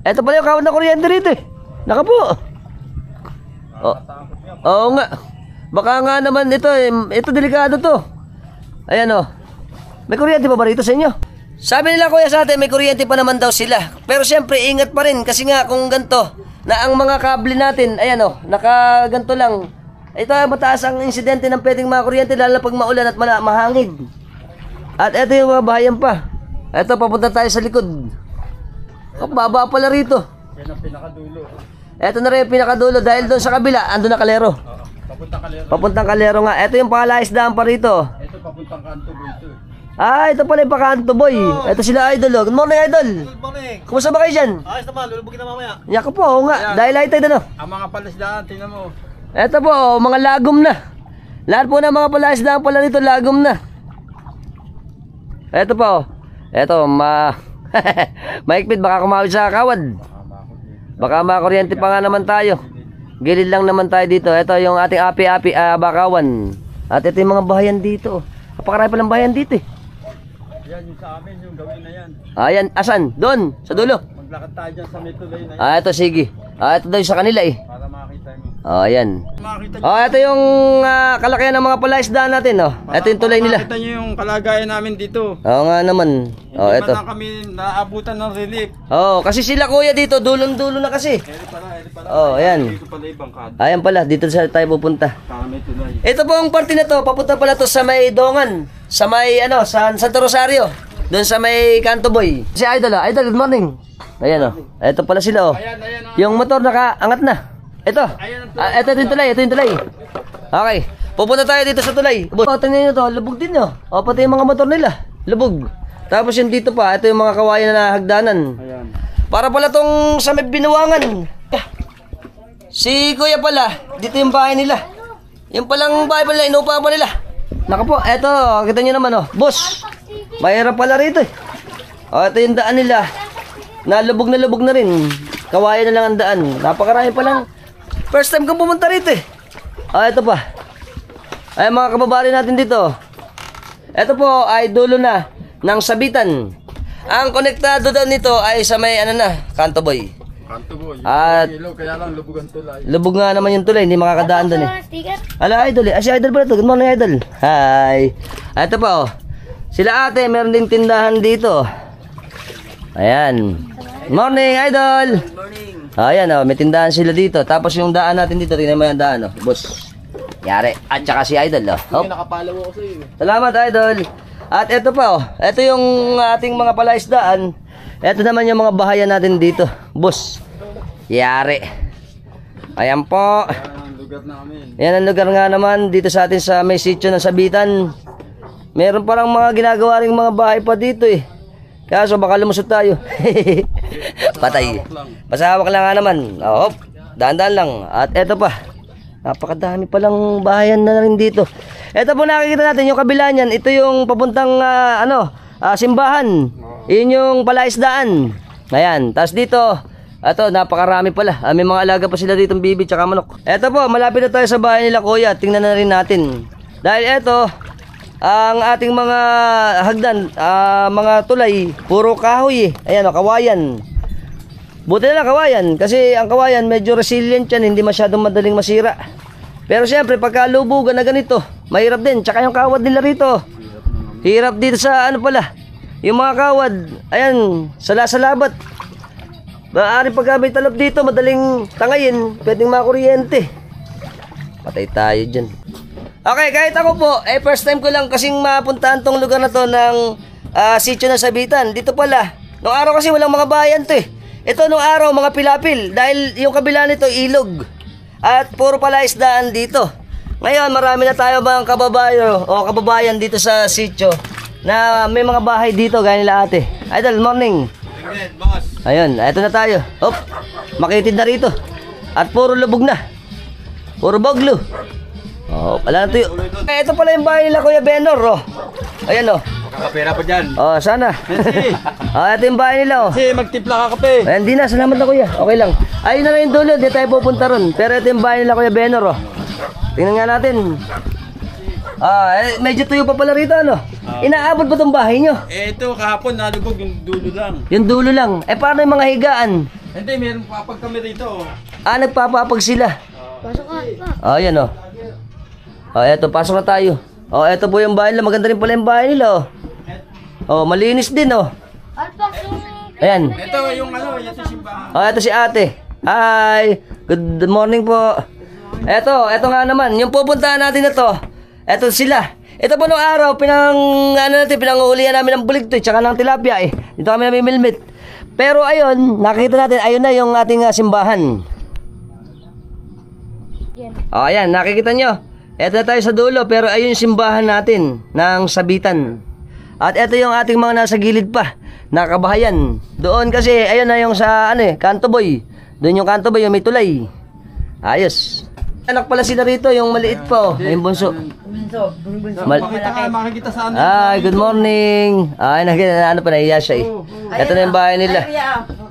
Speaker 1: Ito pala yung kawad na kuryente rito eh. Naka po. Oo nga. Baka nga naman ito delikado to. Ayan oh. May kuryente pa ba rito sa inyo? Sabi nila kuya sa atin may kuryente pa naman daw sila. Pero syempre ingat pa rin kasi nga kung ganito na ang mga kable natin, ayan oh, nakaganto lang. Ito mataas ang insidente ng pwedeng mga kuryente lalo pag maulan at mahangin. At ito yung mga bahayan pa. Ito papunta tayo sa likod. Baba pala rito.
Speaker 6: Yan ang pinakadulo.
Speaker 1: Ito na rin yung pinakadulo dahil doon sa kabila, ando na kalero.
Speaker 6: Papuntang Kalero.
Speaker 1: Papuntang Calero nga. Ito yung pangalaisdaan pa rito.
Speaker 6: Ito papuntang Kanto Boy ito.
Speaker 1: Ah, ito pala yung Pakanto Boy. Ito sila Idol. Oh. Good morning, Idol.
Speaker 6: Good morning.
Speaker 1: Kumusta ba kayo dyan?
Speaker 6: Ayos naman, lulubugin na mamaya.
Speaker 1: Yako po, oo nga. Dahil light ano.
Speaker 6: Ang mga palisdaan, tingnan mo.
Speaker 1: Ito po, mga lagom na. Lahat po ng mga palaisdaan pala dito, lagom na. Ito po. Ito, maikpit, baka kumawid sa kawad. Baka makuryente pa nga naman tayo. Gilid lang naman tayo dito. Ito yung ating api-api bakawan. At ito yung mga bahayan dito. Napakarami palang bahayan dito eh.
Speaker 6: Yan yung sa amin, yung gawin na yan.
Speaker 1: Ayan, asan? Doon, sa dulo.
Speaker 6: Maglakad tayo dyan sa Metulay na yan.
Speaker 1: Ito sige. Ito daw yung sa kanila eh.
Speaker 6: Para makakita mo.
Speaker 1: Ayan.
Speaker 6: Makakita
Speaker 1: Ito yung kalakihan ng mga palaisdaan natin, oh. Ito yung tulay nila.
Speaker 6: Makakita nyo yung kalagayan namin dito.
Speaker 1: Oo nga naman.
Speaker 6: Hindi
Speaker 1: Ito.
Speaker 6: man lang kami naabutan ng relief.
Speaker 1: Kasi sila kuya dito, dulong-dulo na kasi.
Speaker 6: Eri pala.
Speaker 1: Ayan.
Speaker 6: Dito pala ibang kada.
Speaker 1: Ayan pala, dito sa tayo pupunta.
Speaker 6: Para Metulay.
Speaker 1: Ito po ang parte na to, papunta pala to sa may Dongan. Sa may, sa Santo Rosario. Doon sa may Kanto Boy. Si Idol, Idol, good morning. Ayan, Ito pala sila,
Speaker 6: Ayan.
Speaker 1: Yung motor nakaangat na. Ito. Ito yung tulay, ito yung tulay. Okay. Pupunta tayo dito sa tulay. Tingnan nyo to, lubog din nyo. Pati yung mga motor nila. Lubog. Tapos yung dito pa, ito yung mga kawayan na hagdanan.
Speaker 6: Ayan.
Speaker 1: Para pala tong sa may binuwangan. Si kuya pala, dito yung bahay nila. Yung palang bahay pala, inupahan pa nila. Naka po, eto, kita nyo naman boss, mahirap pala rito eh. Ito yung daan nila. Nalubog na rin. Kawayan na lang ang daan. Napakarami pa lang. First time kong pumunta rito eh. Ito pa. Ay mga kababari natin dito. Ito po ay dulo na ng Sabitan. Ang konektado daw nito ay sa may Kanto Boy.
Speaker 6: Kanto Boy.
Speaker 1: At
Speaker 6: Kaya lang lubog ang tulay.
Speaker 1: lubog nga naman yung tulay, hindi makakadaan doon eh. Ala Idol si Idol pala to. Good morning Idol. Hi. Ito pa Sila ate, meron din tindahan dito. Ayan. Morning Idol. Morning. Ayan may tindahan sila dito. Tapos yung daan natin dito, tingnan mo yung daan boss. Yari. At saka si Idol
Speaker 6: Nakapalaw ako sa iyo.
Speaker 1: Salamat Idol. At ito pa ito yung ating mga palaisdaan. Ito naman yung mga bahayan natin dito, boss. Yari. Ayan po.
Speaker 6: Yan ang lugar namin.
Speaker 1: Yan ang lugar nga naman dito sa atin sa may sitio ng Sabitan. Meron parang mga ginagawa ring mga bahay pa dito eh. Kaso baka lumusot tayo. Patay. Pasawak lang nga naman. Daan-daan lang. At eto pa. Napakadami palang bahayan na rin dito. Eto po nakikita natin yung kabila niyan. Ito yung papuntang simbahan. Yun yung palaisdaan. Ayan. Tapos dito, napakarami pala. May mga alaga pa sila dito, bibi tsaka manok. Eto po, malapit na tayo sa bahay nila kuya. Tingnan na rin natin. Dahil eto, ang ating mga hagdan, mga tulay, puro kahoy eh. Ayan kawayan. Buti na lang kawayan. Kasi ang kawayan medyo resilient yan. Hindi masyadong madaling masira. Pero siyempre, pagka lubugan na ganito, mahirap din. Tsaka yung kawad nila rito. Hirap dito sa yung mga kawad, ayan, sala-salabat. Maaari pagka may talab dito, madaling tangayin, pwedeng makuryente. Patay tayo dyan. Okay, kahit ako po, first time ko lang kasing mapuntahan tong lugar na to ng sitio ng Sabitan. Dito pala, nung araw kasi walang mga bayan to eh. Ito nung araw, mga pilapil, dahil yung kabila nito ilog. At puro pala isdaan dito. Ngayon, marami na tayo mga kababayan dito sa sitio na may mga bahay dito gaya nila ate. Idol, morning.
Speaker 6: Boss.
Speaker 1: Ayun, eto na tayo. Makitid na rito. At puro lubog na. Puro boglo. Wala na tuyo. Ito pala yung bahay nila Kuya Benor, Ayan,
Speaker 6: Kakapera pa dyan.
Speaker 1: sana. Ito yung bahay nila,
Speaker 6: Kasi magtimpla ka kape.
Speaker 1: Ayan, di na. Salamat na kuya. Okay lang. Ayun na lang yung dulo. Di tayo pupunta ron. Pero ito yung bahay nila Kuya Benor, Tingnan nga natin. Medyo tuyo pa pala rito, Inaabot ba itong bahay nyo?
Speaker 6: Ito, kahapon nalubog yung dulo lang.
Speaker 1: Yung dulo lang. Paano yung mga higaan?
Speaker 6: Hindi, meron papag kami rito.
Speaker 1: Nagpapapag sila.
Speaker 2: Pasok ka.
Speaker 1: Ayan, eto, pasok na tayo. Eto po yung bahay nila. Maganda rin pala yung bahay nila, malinis din, Ayan.
Speaker 6: Ito yung ito simbahan.
Speaker 1: Eto si ate. Hi. Good morning po. Eto nga naman. Yung pupuntahan natin na to. Eto sila. Ito po nung araw, pinanguhulihan namin ng buligtoy, tsaka ng tilapia Dito kami namimilmit. Pero ayun, nakikita natin, ayun na yung ating simbahan. O, ayan, nakikita nyo. Ito na tayo sa dulo, pero ayun yung simbahan natin ng Sabitan. At ito yung ating mga nasa gilid pa, nakabahayan. Doon kasi, ayun na yung sa, Kanto Boy. Doon yung Kanto Boy, yung may tulay. Ayos. Anak pala sila rito, yung maliit po, yung bunso.
Speaker 6: Makikita sa ano.
Speaker 1: Ay, good morning. Ay, ano pa, nahiya siya eh. Ito na yung bahay nila.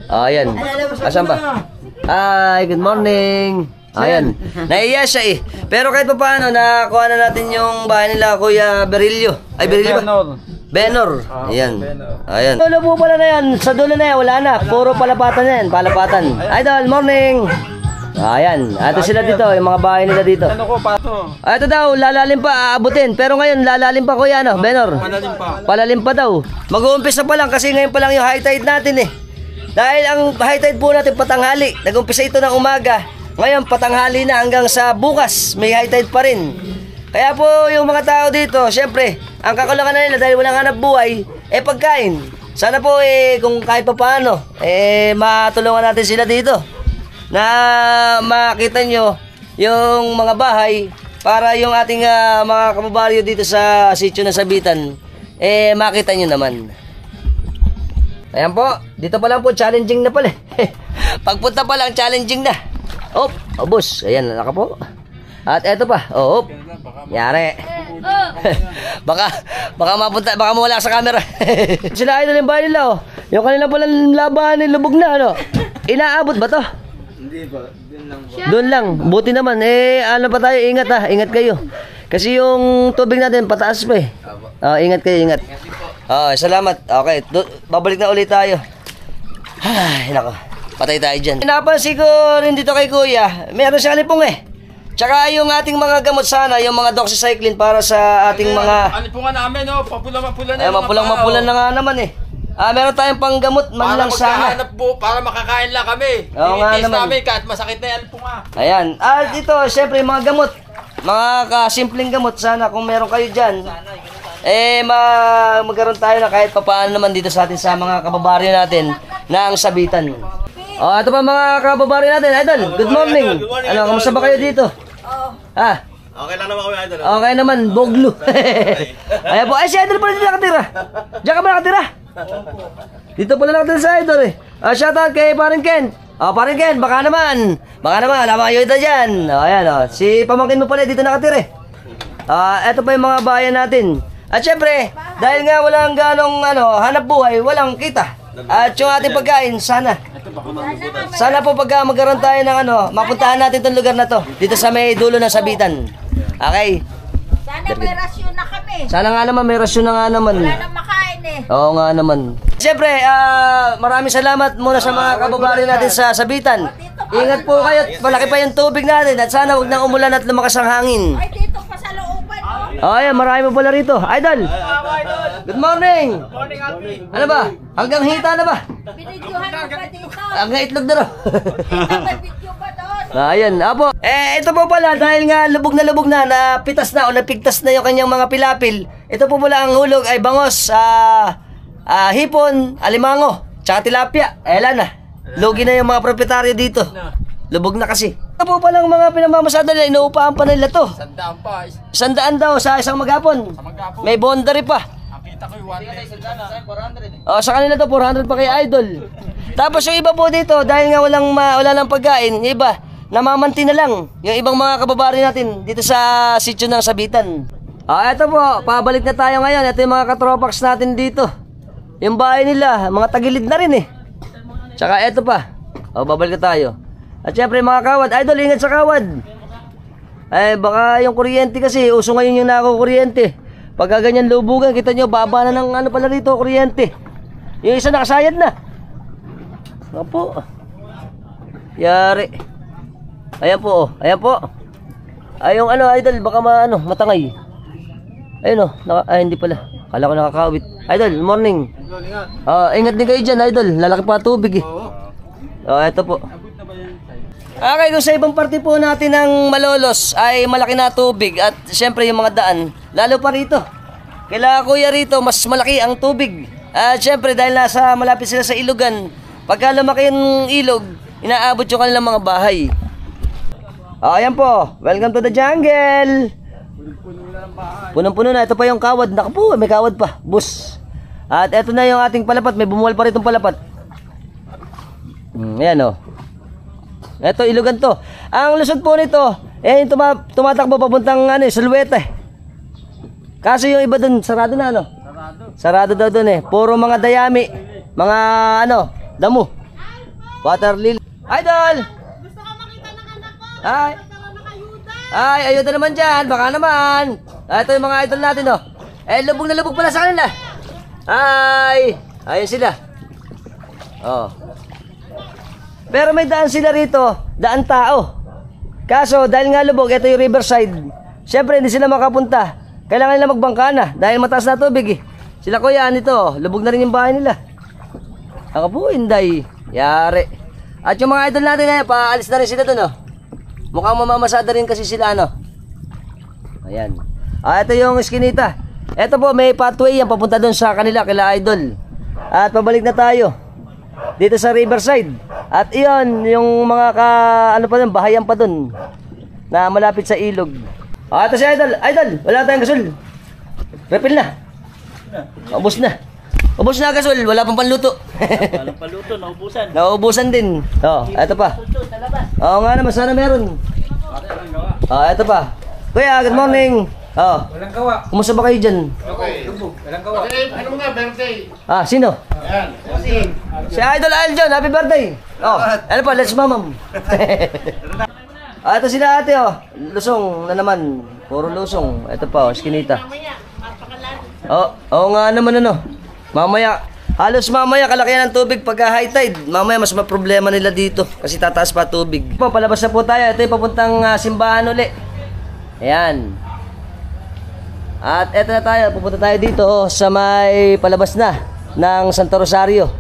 Speaker 1: Ayan. Asan ba? Ay, good morning. Ayan. Nahiya siya eh. Pero kahit pa paano, nakuha na natin yung bahay nila, Kuya Berilio. Ay, Berilio ba? Benor. Ayan. Ayan. Dulo po pala na yan. Sa dulo na yan, wala na. Puro palapatan na yan. Palapatan. Idol, morning. Ayan. Ito sila dito, yung mga bahay nila dito.
Speaker 6: Ano ko, pato?
Speaker 1: Ito daw, lalalim pa, aabutin. Pero ngayon, lalalim pa, Kuya, Benor?
Speaker 6: Palalim pa.
Speaker 1: Palalim pa daw. Mag-uumpisa pa lang kasi ngayon pa lang yung high tide natin eh. Dahil ang high tide po natin patanghali. Nag-umpisa ito ng umaga. Ngayon, patanghali na hanggang sa bukas. May high tide pa rin. Kaya po yung mga tao dito, syempre, ang kakulangan na nila dahil walang hanap buhay, pagkain. Sana po kung kahit pa paano, matulungan natin sila dito. Na makita nyo yung mga bahay para yung ating mga kababaryo dito sa sitio ng Sabitan, makita nyo naman. Ayan po, dito pa lang po, challenging na pala. Pagpunta pa lang, challenging na. Op, boss, ayan, naka po. At eto pa, op, yari. baka mapunta, baka mawala sa camera. Sila idol yung bahay nila, oh. Yung kanila palang laban, lubog na, Inaabot ba to?
Speaker 6: Hindi ba?
Speaker 1: Doon lang, buti naman, ano pa tayo, ingat ingat kayo. Kasi yung tubig natin, pataas pa eh. Ingat kayo, ingat. Salamat. Okay, babalik na ulit tayo. Ay, nako. Patay tayo dyan. Napansin ko rin dito kay Kuya, meron siyang alipong eh. Tsaka yung ating mga gamot sana, yung mga doxycycline para sa ating mga...
Speaker 6: Alipungan namin, papula-mapula na.
Speaker 1: Mapulang-mapula na nga naman eh. Meron tayong panggamot man lang sana.
Speaker 6: Para makakain lang kami.
Speaker 1: Oo nga
Speaker 6: Itiis
Speaker 1: naman.
Speaker 6: namin kahit masakit na yan alipunga.
Speaker 1: Ayan. Dito, syempre, mga gamot. Mga kasimpleng gamot. Sana kung meron kayo dyan, magkaroon tayo na kahit papaano naman dito sa atin sa mga kababaryo natin na ang Sabitan. Ito pa mga kababaryo natin. Idol, good morning. Ano, kamusta ba kayo dito?
Speaker 4: Okay lang naman kami, idol.
Speaker 1: Okay naman, boglo. Ayan po. Si Idol pala dito nakatira. Diyan ka ba nakatira? Dito pala nakatira sa Idol eh. Shoutout kay Paring Ken. Paring Ken, baka naman. Alam mo kayo ito dyan. Ayan, si pamangkin mo pala dito nakatira eh. Ito pa yung mga bayan natin. At syempre, dahil nga walang ganong hanap buhay, walang kita. At yung ating pagkain, sana po pag magkaroon tayo ng mapuntahan natin itong lugar na to. Dito sa may dulo ng Sabitan. Okay?
Speaker 2: Sana may rasyon na kami.
Speaker 1: Sana nga naman, may rasyon na nga naman.
Speaker 2: Wala nang makain eh.
Speaker 1: Oo nga naman. Siyempre, maraming salamat muna sa mga kababaryo natin sa Sabitan. Ingat po kayo at malaki pa yung tubig natin. At sana huwag nang umulan at lumakas ang hangin.
Speaker 2: Ay, dito pa sa looban,
Speaker 1: Ayan, marami po pala rito. Idol! Good morning!
Speaker 6: Morning, Alvin.
Speaker 1: Ano ba? Hanggang hita na ba?
Speaker 2: Binidyohan mo pa dito.
Speaker 1: Hanggang itlog na raw.
Speaker 2: May video ba doon?
Speaker 1: Ayan, apo. Ito po pala, dahil nga lubog na, napitas na o napigtas na yung kanyang mga pilapil. Ito po pala ang hulog ay bangos, hipon, alimango, tsaka tilapia. Ayan na. Lugi na yung mga proprietaryo dito. Lubog na kasi. Ito po palang mga pinamamasada nila, inuupahan pa nila to.
Speaker 6: Sandaan pa.
Speaker 1: 100 daw sa isang maghapon.
Speaker 6: maghapon.
Speaker 1: May boundary pa.
Speaker 6: Ang kita ko yung 1
Speaker 1: Sa kanila to 400 pa kay Idol. Tapos yung iba po dito, dahil nga wala lang pagkain, yung iba, namamanti na lang. Yung ibang mga kababaryo natin dito sa sitio ng Sabitan. Eto po, pabalik na tayo ngayon. Ito yung mga katropax natin dito. Yung bahay nila, mga tagilid na rin eh. Tsaka eto pa. Babalik na tayo. At syempre mga kawad, Idol, ingat sa kawad. Baka yung kuryente kasi, uso ngayon yung nakakuryente. Pagka ganyan lubugan, kita nyo, baba na ng pala rito, kuryente. Yung isa nakasayad na. Apo. Yari. Ayan po, ayan po. Yung Idol, baka matangay. Ayun hindi pala. Kala ko nakakawit. Idol, morning. Ingat din kayo dyan, Idol. Lalaki pa tubig eh. Eto po. Okay, kung sa ibang parte po natin ng Malolos ay malaki na tubig at siyempre yung mga daan, lalo pa rito. Kaya kuya rito, mas malaki ang tubig. At siyempre dahil malapit sila sa ilogan, pagka lumaki yung ilog, inaabot yung kanilang mga bahay. Ayan po. Welcome to the jungle. Punong-puno na. Ito pa yung kawad. Naku po, may kawad pa. Bus. At ito na yung ating palapat. May bumuwal pa rin itong palapat. Ayan o. Ito, ilugan to. Ang lusot po nito, yung tumatakbo papuntang Salueta. Kaso yung iba dun, sarado na ano? Sarado daw dun Puro mga dayami. Mga damo. Water lily. Idol!
Speaker 2: Gusto ka makita ng anak ko?
Speaker 1: Ay!
Speaker 2: Gusto ka makayuda?
Speaker 1: Ay, ayun naman dyan. Baka naman. Ito yung mga idol natin, oh. Lubog na lubog pala sa kanila. Ay! Ayun sila. Oh. Pero may daan sila rito. Daan tao. Kaso, dahil nga lubog, ito yung riverside. Siyempre, hindi sila makapunta. Kailangan nila magbangka na. Dahil mataas na tubig, Sila kuya, lubog na rin yung bahay nila. Ako po, Inday. Yari. At yung mga idol natin, paalis na rin sila dun, Mukhang mamamasada rin kasi sila, Ayan. Ito yung eskinita. Ito po, may pathway yan papunta dun sa kanila, kila idol. At pabalik na tayo. Dito sa riverside. At iyon, yung mga bahayan pa dun. Na malapit sa ilog. Ito si idol. Idol, wala tayong gasol. Refill na. Ubus na. Ubus na gasol, wala pang panluto.
Speaker 6: Walang paluto, naubusan.
Speaker 1: Nauubusan din. Ito pa. Oo nga naman, sana meron. Ito pa. Kuya, good morning.
Speaker 5: Walang gawa.
Speaker 1: Kumusta ba kayo dyan?
Speaker 3: Okay.
Speaker 5: Walang gawa.
Speaker 3: Ano nga, birthday?
Speaker 1: Sino?
Speaker 3: Ayan.
Speaker 1: Si Idol Aljon, happy birthday. Ano pa, let's mamam. Ito sila ate, Lusong na naman. Puro lusong. Ito pa, skinita. Oo nga naman, Mamaya, halos mamaya kalakihan ng tubig pagka high tide. Mamaya mas maproblema nila dito kasi tataas pa tubig. Palabas na po tayo. Ito yung papuntang simbahan uli. Ayan. At eto na tayo. Pupunta tayo dito sa may palabas na ng Santo Rosario.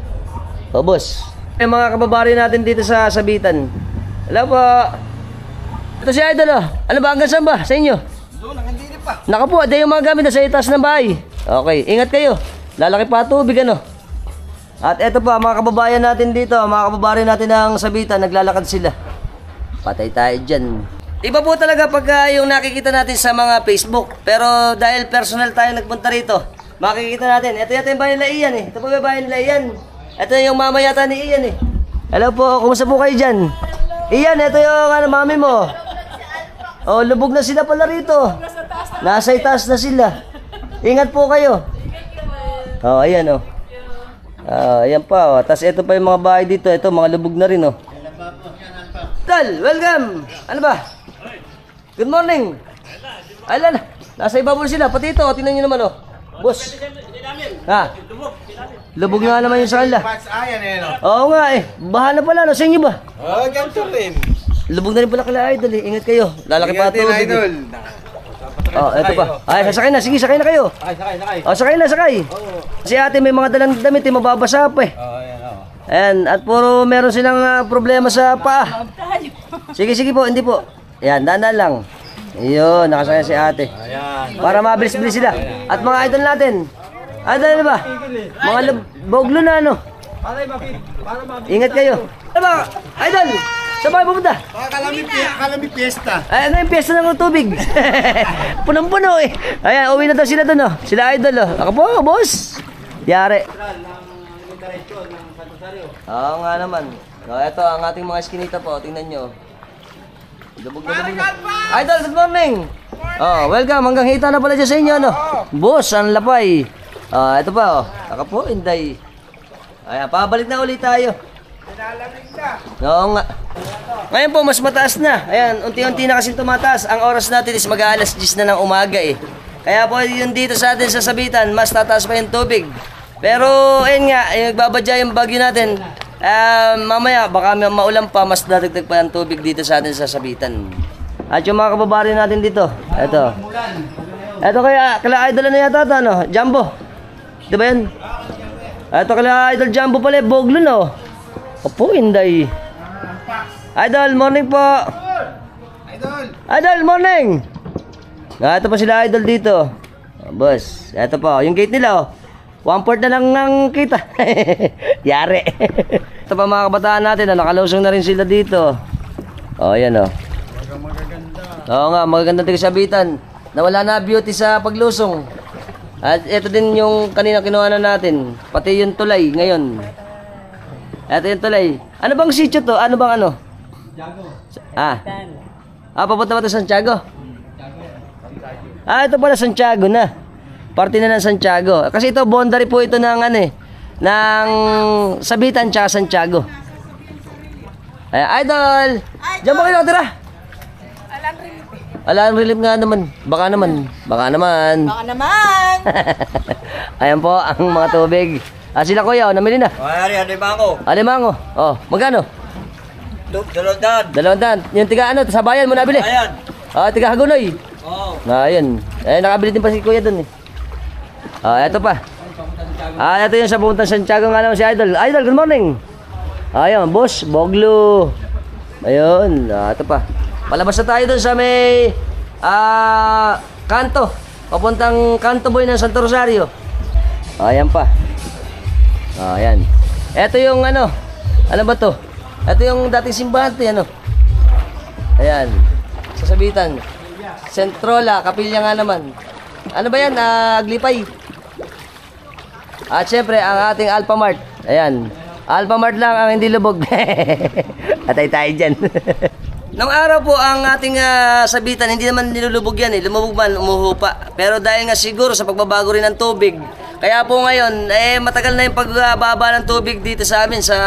Speaker 1: Boss. Yung mga kababari natin dito sa Sabitan. Hello po. Ito si Idol, Ano ba hanggang saan ba sa inyo?
Speaker 5: Doon, nangandinig pa.
Speaker 1: Naku po, ito yung mga gamit na sa itaas ng bahay. Okay, ingat kayo. Lalaki pa tubig, At eto pa, mga kababayan natin dito, mga kababayan natin ng Sabitan, naglalakad sila. Patay tayo dyan. Iba po talaga pagka yung nakikita natin sa mga Facebook. Pero dahil personal tayo nagpunta rito, makikita natin. Ito yata yung bahay nila Ian, Ito po yung bahay nila Ian. Ito yung mama yata ni Ian, Hello po, kumusta po kayo dyan? Ian, ito yung mami mo. Lubog na sila pala rito. Nasa itaas na sila. Ingat po kayo. Ayan, ayan pa, Tapos ito pa yung mga bahay dito. Ito, mga lubog na rin, Tal, welcome. Ano ba? Good morning. Aylan, nasa ibabaw sila. Pati ito, tingnan nyo naman, Boss. Lubog nga naman yung sa kanila. Oo nga, Baha na pala, Sa inyo ba?
Speaker 5: Ganito rin.
Speaker 1: Lubog na rin pala kala Idol, Ingat kayo. Lalaki pa ito.
Speaker 5: Idol.
Speaker 1: Ito pa. Ay, sasakay na. Sige, sakay na kayo. Sakay na, sakay. Si ate may mga dalang damit, mababasa pa Ayan, at puro meron silang problema sa paa. Sige po, hindi po. Ayan, dandan lang. Ayun, nakasakay si ate. Para mabilis-bilis sila. At mga idol natin. Idol ba? Mga boglo na, Ingat kayo. Ano ba? Idol! Saan ba kayo pupunta?
Speaker 3: Kalami fiesta.
Speaker 1: Ay, ano yung piyesta ng tubig? Punong-puno Ayan, uwi na daw sila doon Sila idol Ako po, boss. Yari. Oo nga naman. Ito ang ating mga eskinita po. Tingnan nyo. Lubog na lubog na. Idol, good morning. Welcome. Hanggang hita na pala dyan sa inyo, Boss, ang lapay. Ito pa, Ako po, Inday. Ayan, pabalik na ulit tayo. Oo nga. Ngayon po, mas mataas na. Ayan, unti-unti na kasing tumataas. Ang oras natin is mag-aalas 10 na ng umaga Kaya po yun dito sa atin sa Sabitan, mas tataas pa yung tubig. Pero, ayun nga, nagbabadya yung bagyo natin. Mamaya, baka maulan pa, mas dadagdag pa yung tubig dito sa atin sa Sabitan. At yung mga kababari natin dito, Ito kaya, kala idol na yata ito, Jumbo. Di ba yan? Ito kala idol Jumbo pala, boglo, Opo, Inday. Idol, morning po. Idol, morning. Ito pa sila idol dito. Boss, ito po, yung gate nila, 1/4 na lang ng kita. Yari. Ito pa mga kabataan natin, nakalusong na rin sila dito. Ayan, Oo nga, magagandang tigasabitan. Nawala na beauty sa paglusong. At ito din yung kanina kinuha na natin. Pati yung tulay ngayon. Ito yung tulay. Ano bang sitio to? Ano bang ano? Papunta ba ito Santiago? Ito pala Santiago na. Parte na ng Santiago. Kasi ito, boundary po ito ng ano eh. Ng Sabitan tsaka Santiago. Ay, Idol! Diyan ba kayo nakatira? Alang relief nga naman. Baka naman.
Speaker 2: Baka naman.
Speaker 1: Ayan po ang mga tubig. Sila kuya, namili na.
Speaker 6: Alimango.
Speaker 1: Alimango. Oh, magkano?
Speaker 6: 200.
Speaker 1: 200. Yung tiga ano, sa bayan mo nabili?
Speaker 6: Ayan.
Speaker 1: Tiga Hagunoy.
Speaker 6: Oo.
Speaker 1: Ayun. Nakabili din pa si kuya dun eh. Eto pa. Ito yung sa puntang Santiago nga naman si Idol. Idol, good morning. Ayun, boss, Boglo. Ayun, ito pa. Palabas na tayo dun sa may kanto. Papuntang Kanto Boy ng Santo Rosario. Ayan pa. Ayan. Ito yung ano. Ano ba to? Ito yung dating simbahan to, ano. Ayan. Sasabitan. Centrola, kapilya nga naman. Ano ba yan? Aglipay. At syempre, ang ating Alphamart. Ayan. Alphamart lang ang hindi lubog. Atay tayo dyan. Nung araw po ang ating sabitan, hindi naman nilulubog yan eh. Lumubog man, umuhupa. Pero dahil nga siguro sa pagbabago rin ng tubig, kaya po ngayon, matagal na yung pagbaba ng tubig dito sa amin sa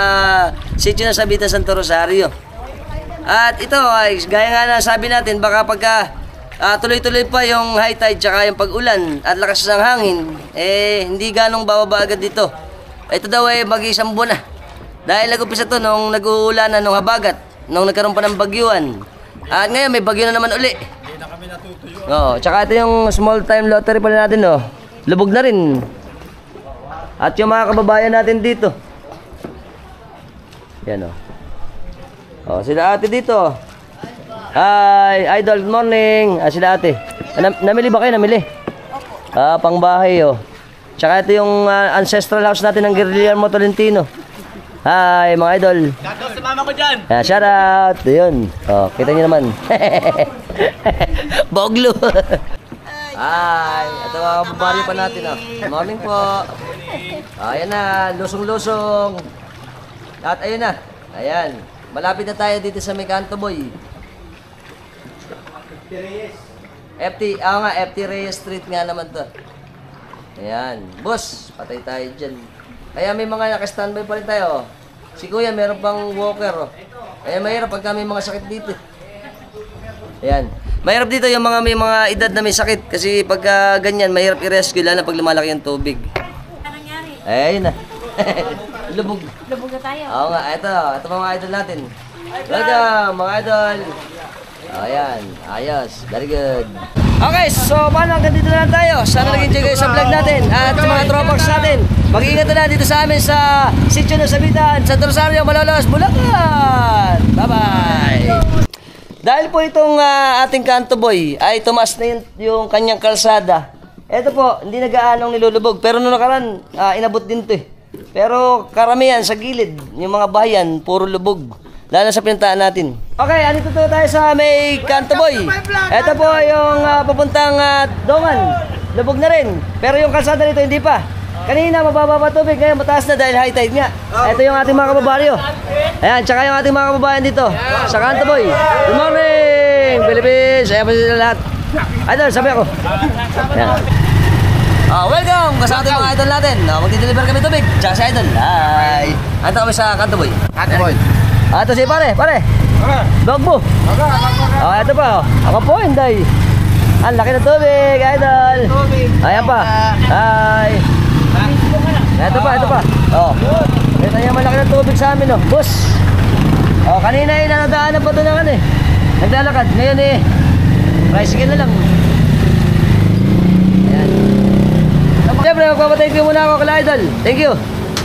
Speaker 1: sitio ng Sabitan Santo Rosario. At ito, gaya nga na sabi natin, baka pagka tuloy-tuloy pa yung high tide tsaka yung pag-ulan at lakas ng hangin, hindi ganong bababa agad dito. Ito daw mag-isang buwan na. Dahil nag-upisa to nung nag-uulan na nung habagat, nung nagkaroon pa ng bagyuan. At ngayon may bagyo na naman uli. Hindi na kami natutuyo. Oo, tsaka ito yung small time lottery pala natin, oh. Lubog na rin. At yung mga kababayan natin dito. Yan, oh. Sila ate dito. Hi, Idol, good morning. Sila ate. Namili ba kayo? Namili? Pangbahay, oh. Tsaka ito yung ancestral house natin ng Guillermo Tolentino. Hi, mga idol.
Speaker 6: Gagawin si mama ko dyan.
Speaker 1: Shout out. Yun. Kita nyo naman. Boglo. Hi. Ito mga kababayan pa natin, oh. Good morning po. Ayan na, lusong-lusong. At ayun na. Ayan. Malapit na tayo dito sa may Kanto Boy. FT Reyes Street nga naman to. Ayan. Boss, patay tayo dyan. Kaya may mga naka-standby pa rin tayo. Si Kuya, meron pang walker. Kaya mahirap pagka may mga sakit dito. Ayan. Mahirap dito yung mga may mga edad na may sakit. Kasi pagka ganyan, mahirap i-rescue lalo pag lumalaki ang tubig.
Speaker 2: Ano nangyari?
Speaker 1: Ayun na. Lubog.
Speaker 2: Lubog na tayo.
Speaker 1: Oo nga, ito mga idol natin. Welcome, mga idol. Ayan, ayos. Very good. Okay, so paano hanggang dito na lang tayo. Sana nag-enjoy kayo sa vlog natin at sa mga tropax natin. Mag-iingat na dito sa amin sa sitio ng Sabitan, Santo Rosario, Malolos, Bulacan. Bye-bye. Dahil po itong ating Kanto Boy ay tumaas na yung kanyang kalsada. Ito po, hindi nag-aanong nilulubog. Pero nung nakaraan, inabot din to eh. Pero karamihan sa gilid, yung mga bayan, puro lubog. Lalo sa pinuntaan natin. Okay, andito tayo sa may Kanto Boy. Ito po yung papuntang Dongan. Lubog na rin. Pero yung kalsada nito hindi pa. Kanina mababa pa tubig, ngayon mataas na dahil high tide nga. Ito yung ating mga kababaryo. Ayan, tsaka yung ating mga kababayan dito sa Kanto Boy. Good morning, Philippines. Ayan po sila lahat. Idol, sabi ako. Ayan. Welcome! Kasama tayo mga idol natin. Magdi-deliver kami tubig. Tsaka si Idol. Hi! Ito kami sa Kanto Boy.
Speaker 4: Kanto Boy.
Speaker 1: Ito si pare. Dogbo. Ito pa. Ako po, Inday. Ang laki ng tubig, Idol. Ayan pa. Hi. Ito pa. Ito yung malaki ng tubig sa amin, oh. Boss. Kanina nadaanan pa ito ng ano eh. Naglalakad. Ngayon tricycle na lang. Ayan. Siyempre, magpapatay ko muna ako kala Idol. Thank you.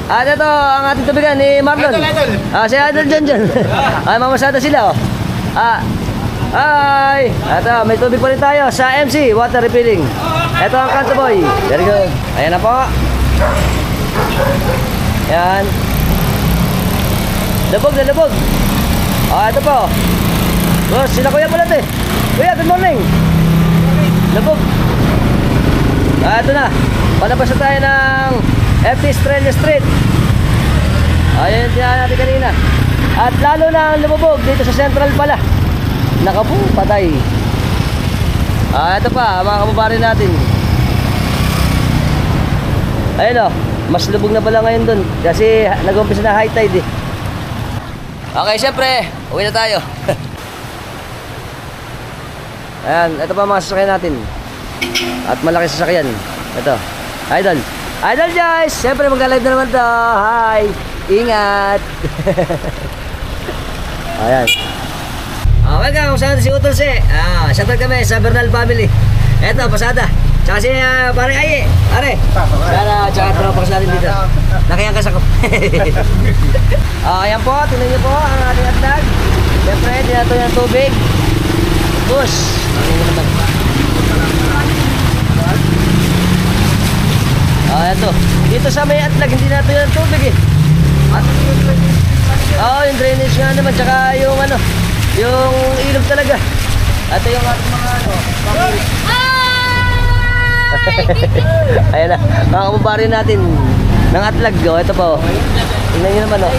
Speaker 1: At ito ang ating tubigan ni Marlon.
Speaker 3: Idol.
Speaker 1: Si Idol dyan. Ay, mamasada sila, oh. Hi! Ito, may tubig pa rin tayo sa MC, water refilling. Ito ang Kanto Boy. Very good. Ayan na po. Ayan. Lubog na lubog. Ito po. Boss, sila kuya pala ito eh. Kuya, good morning. Labog. Ito na. Palabas na tayo ng FT Estrella Street. Ayun, tinahan natin kanina. At lalo na ang lumubog dito sa Central pala. Nakabu, patay. Ito pa, mga kababayan natin. Ayun o, mas lubog na pala ngayon dun. Kasi nag-umpisa na high tide eh. Okay, syempre, uwi na tayo. Ayan, ito pa mga sasakyan natin. At malaki sasakyan. Ito, Idol. Idol guys, syempre magka-live na naman to. Hi, ingat. Ayan. Welcome, saan si Utolse. Shoutout kami sa Bernal family. Eto, pasada. Tsaka si pare Aye. Pare. Sana, tsaka tropa natin dito. Nakiyangkas ako. Ayan po, tingnan niyo po ang ating atlag. Siyempre, dinato yung tubig. Push. Tingnan niyo naman. Ito. Dito sa may atlag, hindi nato yung tubig eh. Yung drainage nga naman, tsaka yung ano, yung ilog talaga. Ito yung ating mga ano. Ayan na, mga kababayan natin ng atlag. Ito po. Tingnan nyo naman oh.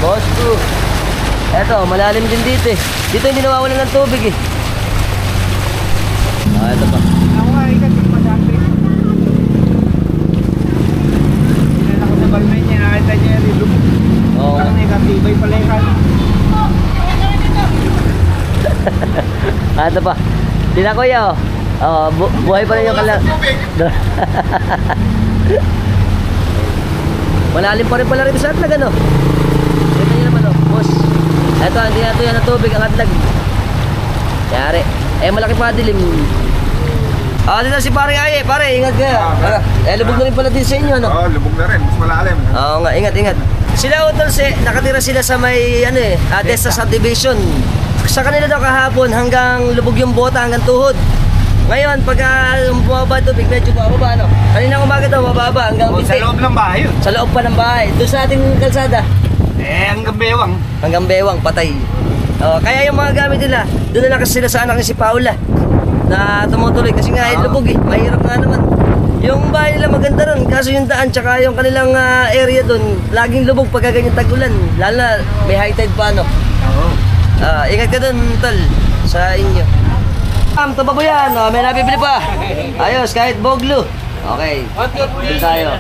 Speaker 1: Boss 2. Ito, malalim din dito eh. Dito hindi nawawalan ng tubig eh. Ito pa.
Speaker 5: Ako nga, ikat yung madami. Tingnan ako sa balmay niya, nakita niya yung ilog.
Speaker 1: Oo.
Speaker 5: Parang nakatibay pala yung kan.
Speaker 1: Ito pa. Tingnan ko yun oh. Buhay pa rin yung kalang. Malalim pa rin pala rin sa atlag ano. Ito nyo naman oh, boss. Ito, hindi nato yan ang tubig ang atlag. Yari. Malaki pa dilim. Dito si pare Aye. Pare, ingat kayo. Lubog na rin pala din sa inyo no?
Speaker 5: Oo, lubog na rin. Mas malalim.
Speaker 1: Oo nga, ingat. Sila Utolse, nakatira sila sa may ano eh, Desta Subdivision. Sa kanila daw kahapon hanggang lubog yung bota hanggang tuhod. Ngayon, pag bumaba ito, medyo bumaba, no? Kanina umaga daw, mababa hanggang
Speaker 5: Sa
Speaker 1: binti.
Speaker 5: loob ng bahay yun.
Speaker 1: Sa loob pa ng bahay. Doon sa ating kalsada.
Speaker 5: Hanggang bewang.
Speaker 1: Hanggang bewang, patay. Kaya yung mga gamit nila, doon na lang kasi sila sa anak ni si Paula. Na tumutuloy kasi nga lubog eh. Mahirap nga naman. Yung bahay nila maganda ron. Kaso yung daan, tsaka yung kanilang area doon, laging lubog pagka ganyan tag-ulan. Lalo na, may high tide pa, no?
Speaker 5: Oo.
Speaker 1: Ingat ka dun, tol, sa inyo. Tabago yan, may nabibili pa. Ayos, kahit boglo. Okay, dito tayo.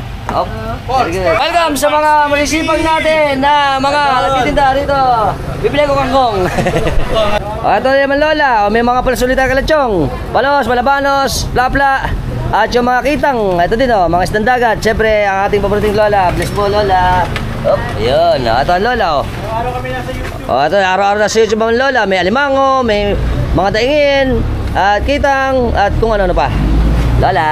Speaker 1: Very good. Welcome sa mga manisipag natin na mga nagtitinda rito. Bibili ko kangkong. Ito naman lola, may mga palasulita kalatsyong. Palos, malabanos, plapla. At yung mga kitang, ito din mga isdang dagat. Siyempre, ang ating paborito lola. Bless po lola. Yun, ito ang lola ito, araw-araw na sa YouTube ang lola. May alimango, may mga daingin, at kitang, at kung ano pa. Lola!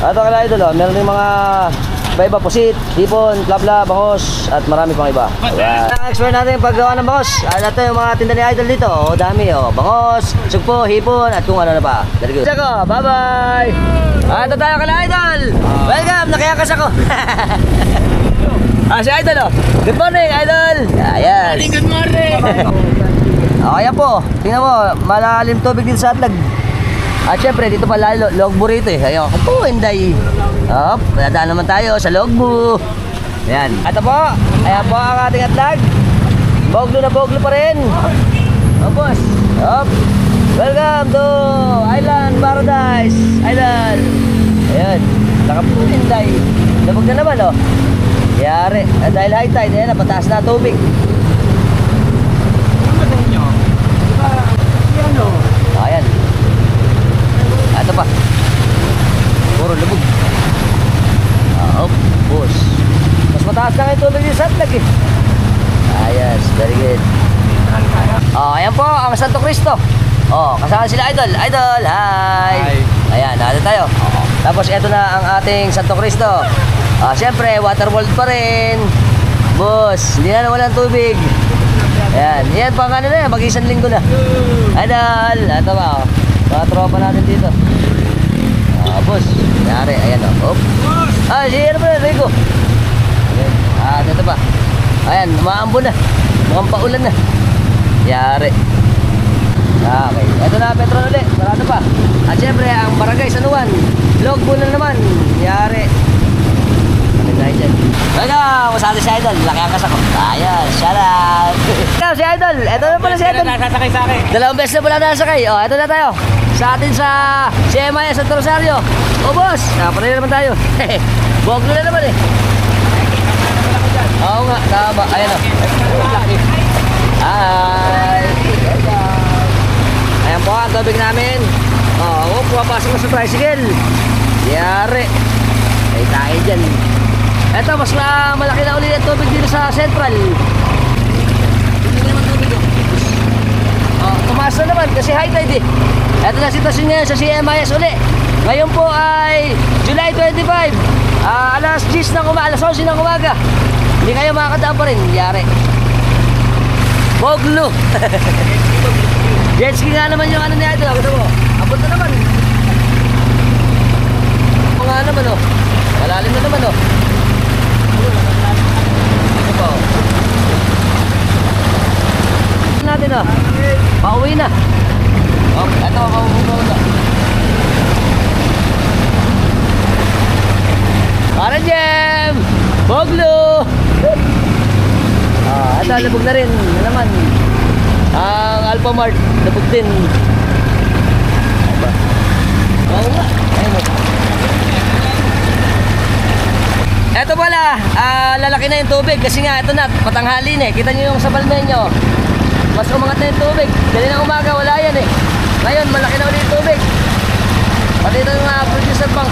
Speaker 1: Ito kala idol, meron din mga iba-iba, pusit, hipon, blabla, bangos, at marami pang iba. Expert natin yung paggawa ng bangos. Ito yung mga tinda ni idol dito. Dami bangos, sugpo, hipon, at kung ano na pa. Very good. Ako, bye-bye! Ito tayo kala idol! Welcome! Nakiyakas ako! Si idol Good morning idol! Ayan!
Speaker 6: Good morning!
Speaker 1: Ayan po, tingnan mo, malalim tubig din sa atlag. At syempre, dito pa lalo, logbo rito eh. Ayun ako po, Inday. Dadaan naman tayo sa logbo. Ayan. Ito po, ayan po ang ating atlag. Boglo na boglo pa rin. Boss. Welcome to Island Paradise. Island. Ayan. Saka po, Inday. Labog na naman Yari. Dahil high tide, ayan, napataas na tubig. Ayan. Ito pa. Puro lubog. Boss. Mas mataas na ngayon tubig yung satlag eh. Yes, very good. Ayan po, ang Santo Cristo. Kasama sila idol. Idol, hi. Ayan, natin tayo. Tapos ito na ang ating Santo Cristo. Siyempre, water world pa rin. Boss, hindi na wala ng tubig. Ayan, yan pang ano na yan, mag-isang linggo na. Idol, ito ba mga tropa natin dito. Boss, nangyari, ayan si ano pa na, Rico. Ayan, ito pa. Ayan, umaambo na. Mukhang paulan na. Yari. Okay. Ito na, Petron ulit. Sarado pa. At syempre, ang barangay San Juan. Logbo na naman. Yari. Ano tayo dyan? Ano? Masali si Idol. Laki ang kasako. Ayan. Shout out. Ito si Idol. Ito na pala si Idol.
Speaker 6: Nasasakay sa akin.
Speaker 1: Dalawang beses na pala nasakay. O, ito na tayo. Sa atin sa CMIS Santo Rosario. O, boss. Napanay naman tayo. Boglo na naman eh. Oo nga. Tama. Ayan o. Hi. Ayan po ang tubig namin. Oo, pumapasok na sa tricycle. Yari. Ay tayo dyan. Eto, mas malaki na ulit ang tubig dito sa Central. Hindi naman tubig oh. Tumaas na naman kasi high tide eh. Eto na sitwasyon ngayon sa CMIS ulit. Ngayon po ay July 25. Alas 10 ng umaga, alas 11 ng umaga. Hindi kayo makakadaan pa rin. Yari. Boglo. Jet ski nga naman yung ano niya ito. Kita mo. Abot na naman. O nga naman oh. Malalim na naman oh. Ito po. Natin oh. Pauwi na. Oh, ito pauwi na. Para Jem! Boglo! Ito, labog na rin. Ano naman? Ang Alpha Mart, labog din. Oo nga. Ayun. Ito pala, lalaki na yung tubig kasi nga ito na, patanghali na eh. Kita nyo yung sa Balmenyo. Mas umangat na yung tubig. Dali ng umaga, wala yan eh. Ngayon, malaki na ulit yung tubig. Pati ito yung producer bank.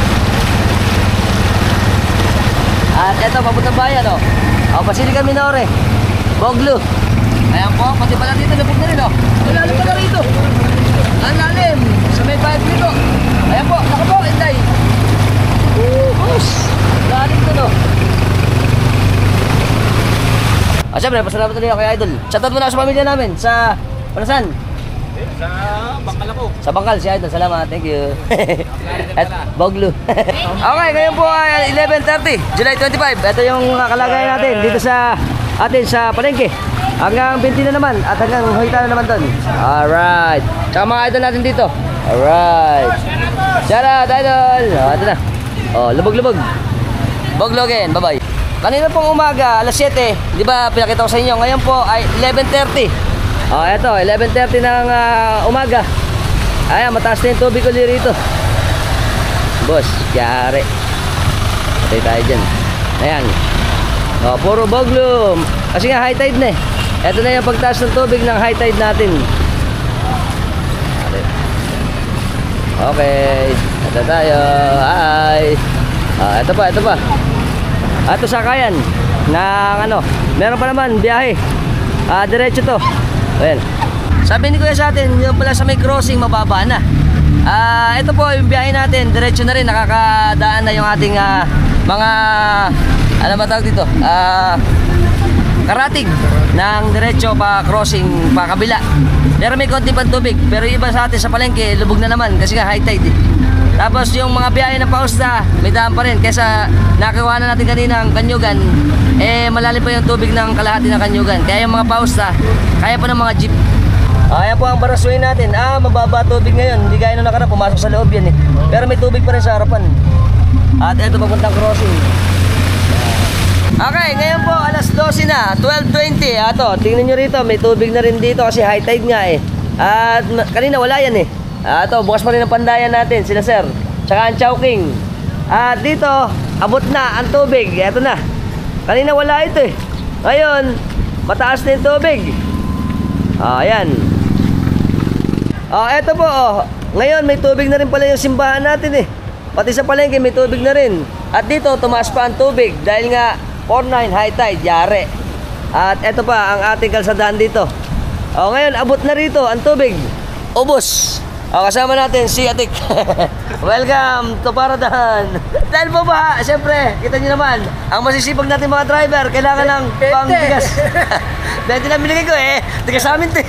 Speaker 1: At ito, papuntang bayan o. Basilica Minore. Boglo. Ayan po, pati pala dito nabog na rin o. Lalim pala rito. Ang lalim. Sa may bayad dito. Ayan po, naka po, Inday. Bus. Lalim to no. Siyempre, pasalamat ulit ako kay Idol. Shoutout muna sa pamilya namin sa Panasan.
Speaker 6: Sa Bangkal ako.
Speaker 1: Sa Bangkal si Idol, salamat, thank you. At Boglo. Okay, ngayon po ay 11:30, July 25. Ito yung kalagayan natin dito sa atin sa palengke. Hanggang 20 na naman at hanggang hita na naman doon. Alright. Tsaka mga idol natin dito. Alright. Shout out, Idol. Ito na. Lubog-lubog. Boglo again, bye-bye. Kanina pong umaga, alas 7, di ba pinakita ko sa inyo, ngayon po ay 11:30. Eto, 11:30 ng umaga. Ayan, mataas na yung tubig ulit rito. Boss, yari. Patay tayo dyan. Ayan. Puro boglo. Kasi nga high tide na eh. Eto na yung pagtaas ng tubig ng high tide natin. Okay. Ito tayo. Hi. Ito pa, ito pa. Ito sakayan ng ano, meron pa naman biyahe. Diretso to. Ayan. Sabi ni Kuya sa atin, yung pala sa may crossing mababa na. Ito po yung biyahe natin, diretso na rin, nakakadaan na yung ating mga ano ba tawag dito? Karatig ng diretso pa crossing pa kabila. Pero may konti pang tubig, pero iba sa atin sa palengke lubog na naman kasi nga high tide. Tapos yung mga biyahe ng pausta, may daan pa rin. Kesa nakuha na natin kanina ang Kanyugan, malalim pa yung tubig ng kalahati ng Kanyugan. Kaya yung mga pausta, kaya pa ng mga jeep. Ayan po ang barasway natin. Mababa tubig ngayon. Hindi gaya nung nakaraan, pumasok sa loob yan eh. Pero may tubig pa rin sa harapan. At ito papuntang crossing. Okay, ngayon po alas 12 na, 12:20. Tingnan nyo rito, may tubig na rin dito kasi high tide nga eh. At kanina wala yan eh. Bukas pa rin ang pandayan natin, sila sir. Tsaka ang Chowking. At dito, abot na ang tubig. Ito na. Kanina wala ito eh. Ngayon, mataas na yung tubig. Ayan. Ito po. Ngayon, may tubig na rin pala yung simbahan natin eh. Pati sa palengke, may tubig na rin. At dito, tumaas pa ang tubig. Dahil nga, 4-9 high tide, yari. At ito pa, ang ating kalsadaan dito. Ngayon, abot na rito ang tubig. Ubos. Kasama natin si Atik. Welcome to Paradan. Dahil po ba, siyempre, kita nyo naman, ang masisipag natin mga driver, kailangan ng pangbigas. Dahil lang binigay ko eh, tigas sa amin to.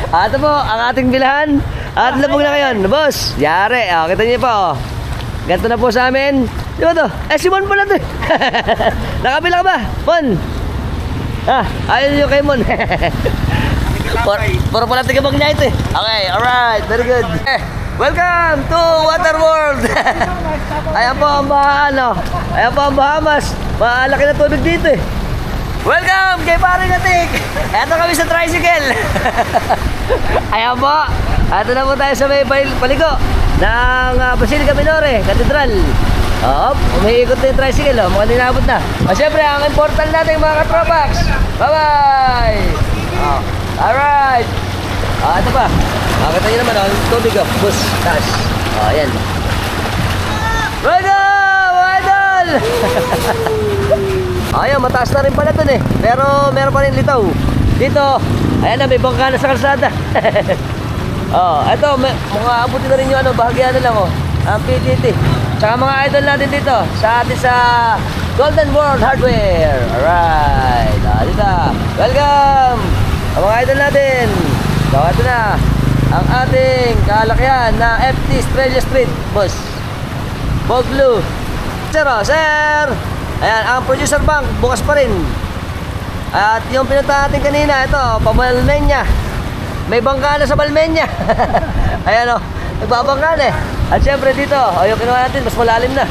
Speaker 1: Ito po, ang ating bilahan. At labog na ngayon, boss. Yari, kita nyo po. Ganito na po sa amin. Di ba to? Si Mon pala to. Nakabila ka ba, Mon? Ayun yung kay Mon. Puro pala tigabang niya ito eh. Okay, alright, very good. Welcome to Water World. Ayan po ang ayan po ang Bahamas. Malaki na tubig dito eh. Welcome kay Paring Atik. Eto kami sa tricycle. Ayan po. Eto na po tayo sa may paligo ng Basilica Minore, Cathedral. Umiikot na yung tricycle, mukhang ninabot na. Siyempre, ang important natin mga katropax. Bye-bye! Alright! Ito pa. Makita nyo naman, ang tubig, bus, taas. Ayan. Welcome, idol! Ayan, mataas na rin pala dun eh. Pero meron pa rin litaw. Dito, ayan na, may bangka na sa kalsada. Ito, mga abutin na rin yung bahagyan na lang ang PTT. Tsaka mga idol natin dito sa atin sa Golden World Hardware. Alright, dito. Welcome! Ang mga idol natin. So, ito na ang ating kalakihan na FT Estrella Street, boss. Boglu. Sir! Ayan, ang producer bank, bukas pa rin. At yung pinunta natin kanina, ito, Pabalmenya. May bangka na sa Balmenya. Ayan nagbabangka na eh. At syempre dito, yung kinuha natin, mas malalim na.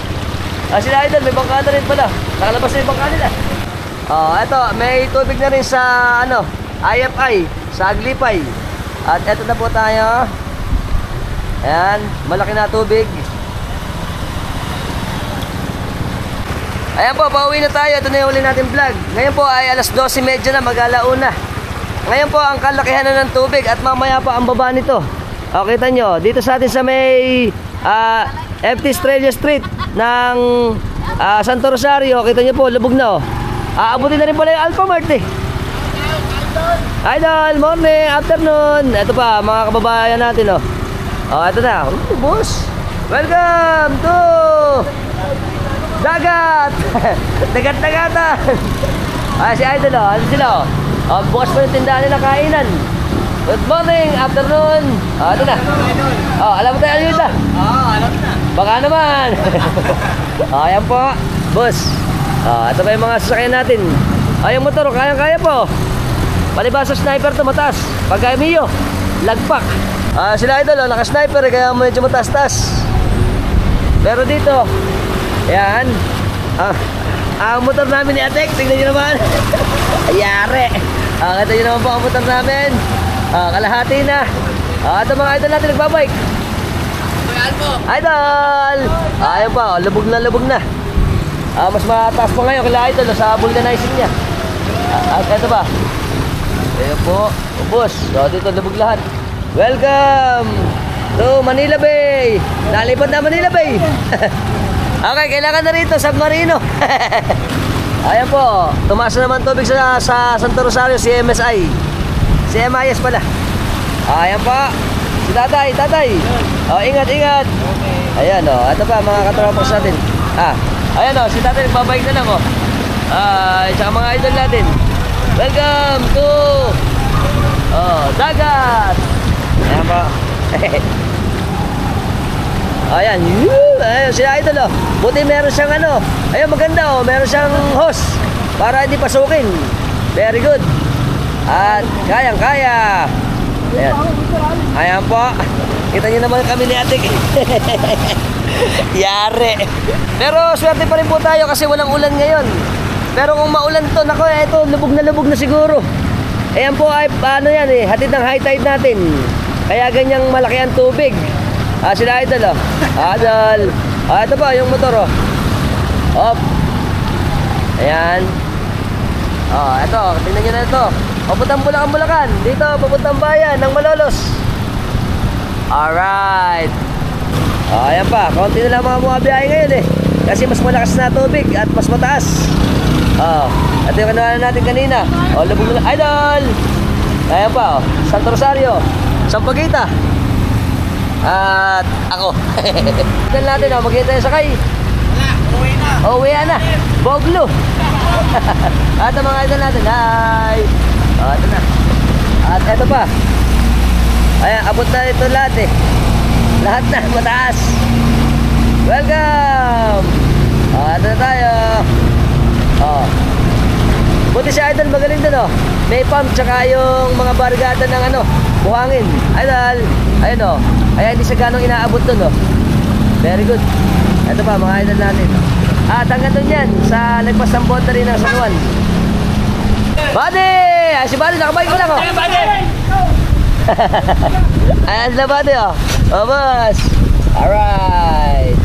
Speaker 1: Sila idol, may bangka na rin pala. Nakalabas na yung bangka nila. Ito, may tubig na rin sa IFI, sa Aglipay. At eto na po tayo. Ayan, malaki na tubig. Ayan po, pauwi na tayo. Ito na yung huli natin vlog. Ngayon po ay alas 12:30 na, mag-alauna. Ngayon po ang kalakihan na ng tubig at mamaya pa ang baba nito. Kita nyo, dito sa atin sa may FT Estrella Street ng Santo Rosario, kita nyo po, lubog na aabutin na rin pala yung Alphamart eh. Idol, morning, afternoon. Ito pa, mga kababayan natin ito na, boss. Welcome to dagat. Dagat-dagatan. Si Idol ano sila bukas pa yung tindahan nila kainan. Good morning, afternoon. Ito na. Alam mo tayo ayuda?
Speaker 6: Alam na.
Speaker 1: Baka naman. Ayan po, boss. Ito pa yung mga sasakyan natin. Yung motor, kayang-kaya po. Palibasa sniper to, mataas. Pagka Mio, lagpak. Sila idol, naka-sniper kaya medyo mataas-taas. Pero dito, ayan. Ang motor namin ni Atek, tignan nyo naman. Ayari. Kita nyo naman po ang motor namin. Kalahati na. Ito mga idol natin nagbabike. Idol! Ayan pa, lubog na. Mas mataas pa ngayon kala idol sa vulcanizing niya. At ito ba? Ayan po, boss. Dito lubog lahat. Welcome to Manila Bay. Nalipad na Manila Bay. Okay, kailangan na rito submarino. Ayan po, tumaas na naman tubig sa Santo Rosario, si MSI. Si MIS pala. Ayan po, si tatay. Ingat. Ayan ito pa mga katropas natin. Ayan si tatay nagbabike na lang tsaka mga idol natin. Welcome to dagat. Ayan po. Ayan si idol buti meron siyang ayun maganda meron siyang hose para hindi pasukin. Very good. At kayang-kaya. Ayan po. Kita nyo naman kami ni Atik. Yari. Pero swerte pa rin po tayo kasi walang ulan ngayon. Pero kung maulan to, nako, ito lubog na siguro. Ayan po ay yan hatid ng high tide natin. Kaya ganyang malaki ang tubig. Sila idol Idol. Ito pa yung motor Op. Ayan. Ito, tingnan nyo na ito. Papuntang Bulacan. Dito, papuntang bayan ng Malolos. Alright. Ayan pa, konti na lang mga bumabiyahe ngayon kasi mas malakas na tubig at mas mataas. Ito yung kanuhanan natin kanina. Lubog na. Idol! Ayan pa, Santo Rosario, Sampaguita. At ako. Ito natin, maghintay sa sakay. Uwi na. Boglu. At ang mga idol natin. Hi. Ito na. At ito pa. Ayan, abot na ito lahat Lahat na, mataas. Welcome. Ito na tayo. Buti si Idol magaling din, oh. May pump, tsaka yung mga barigada ng ano, buhangin. Idol, ayun, oh. Kaya hindi siya ganong inaabot dun, oh. Very good. Ito pa, mga idol natin. At hanggang dun yan, sa lagpas ng boundary ng San Juan. Buddy! Ay, si Buddy, nakabike ko lang, oh. Ayan sila, Buddy, oh. Oh, boss. Alright.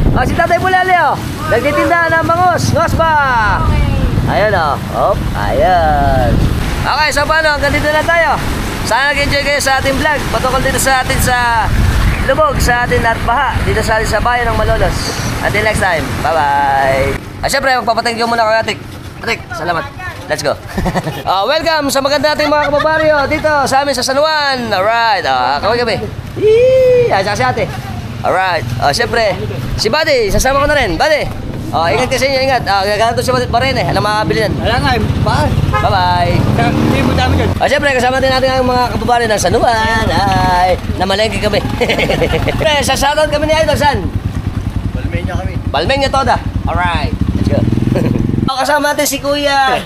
Speaker 1: Oh, si Tatay Bulali, oh. Nagtitinda ng bangus. Ngos ba? Ayan, oh. Op, ayan. Okay, so paano? Hanggang dito na tayo. Sana nag-enjoy kayo sa ating vlog. Patungkol dito sa atin sa lubog, sa atin at baha. Dito sa atin sa bayan ng Malolos. Until next time. Bye-bye. Siyempre, magpapathank you muna kay Atik. Atik, salamat. Let's go. Welcome sa maganda nating mga kababaryo dito sa amin sa San Juan. Alright. Kaway-gabi. Ayan si ate. Alright. Siyempre, si Buddy, sasama ko na rin. Buddy. Ingat kasi inyo, ingat. Gagato si Barene. Alam makakabili yan.
Speaker 6: Wala nga, bye.
Speaker 1: Bye-bye.
Speaker 6: Hindi mo dami yun.
Speaker 1: Siyempre, kasama din natin ang mga kababaryo ng San Juan. Ay, namalengke kami. Siyempre, sa-shoutout kami ni Idol. San?
Speaker 4: Balmenya kami.
Speaker 1: Balmenya Toda. Alright. Let's go. Kasama natin si Kuya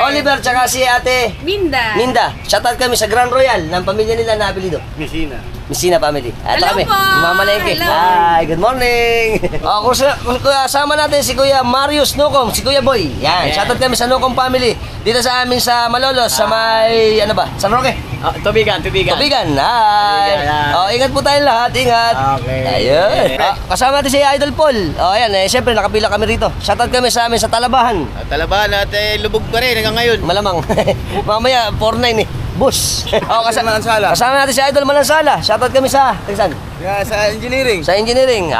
Speaker 1: Oliver, tsaka si Ate
Speaker 2: Minda.
Speaker 1: Minda. Shoutout kami sa Grand Royal ng pamilya nila na apelido. Messina family. At
Speaker 2: Hello
Speaker 1: kami,
Speaker 2: po.
Speaker 1: mamalengke.
Speaker 2: Hello.
Speaker 1: Hi, good morning. Kasama natin si Kuya Marius Nukom, si Kuya Boy. Yan, shoutout kami sa Nukom family. Dito sa amin sa Malolos, sa may, ano ba, San Roque?
Speaker 6: Tubigan.
Speaker 1: Tubigan. Hi. Ingat po tayong lahat. Ingat.
Speaker 6: Okay.
Speaker 1: Ayun. Kasama natin si Idol Paul. Ayan, siyempre nakapila kami rito. Shoutout kami sa amin sa Talabahan.
Speaker 4: Talabahan at lubog pa rin hanggang ngayon.
Speaker 1: Malamang. Mamaya, 4-9 eh. Bus. Kasama natin si Idol Malansala. Shoutout kami sa, saan?
Speaker 5: Sa engineering.
Speaker 1: Sa engineering.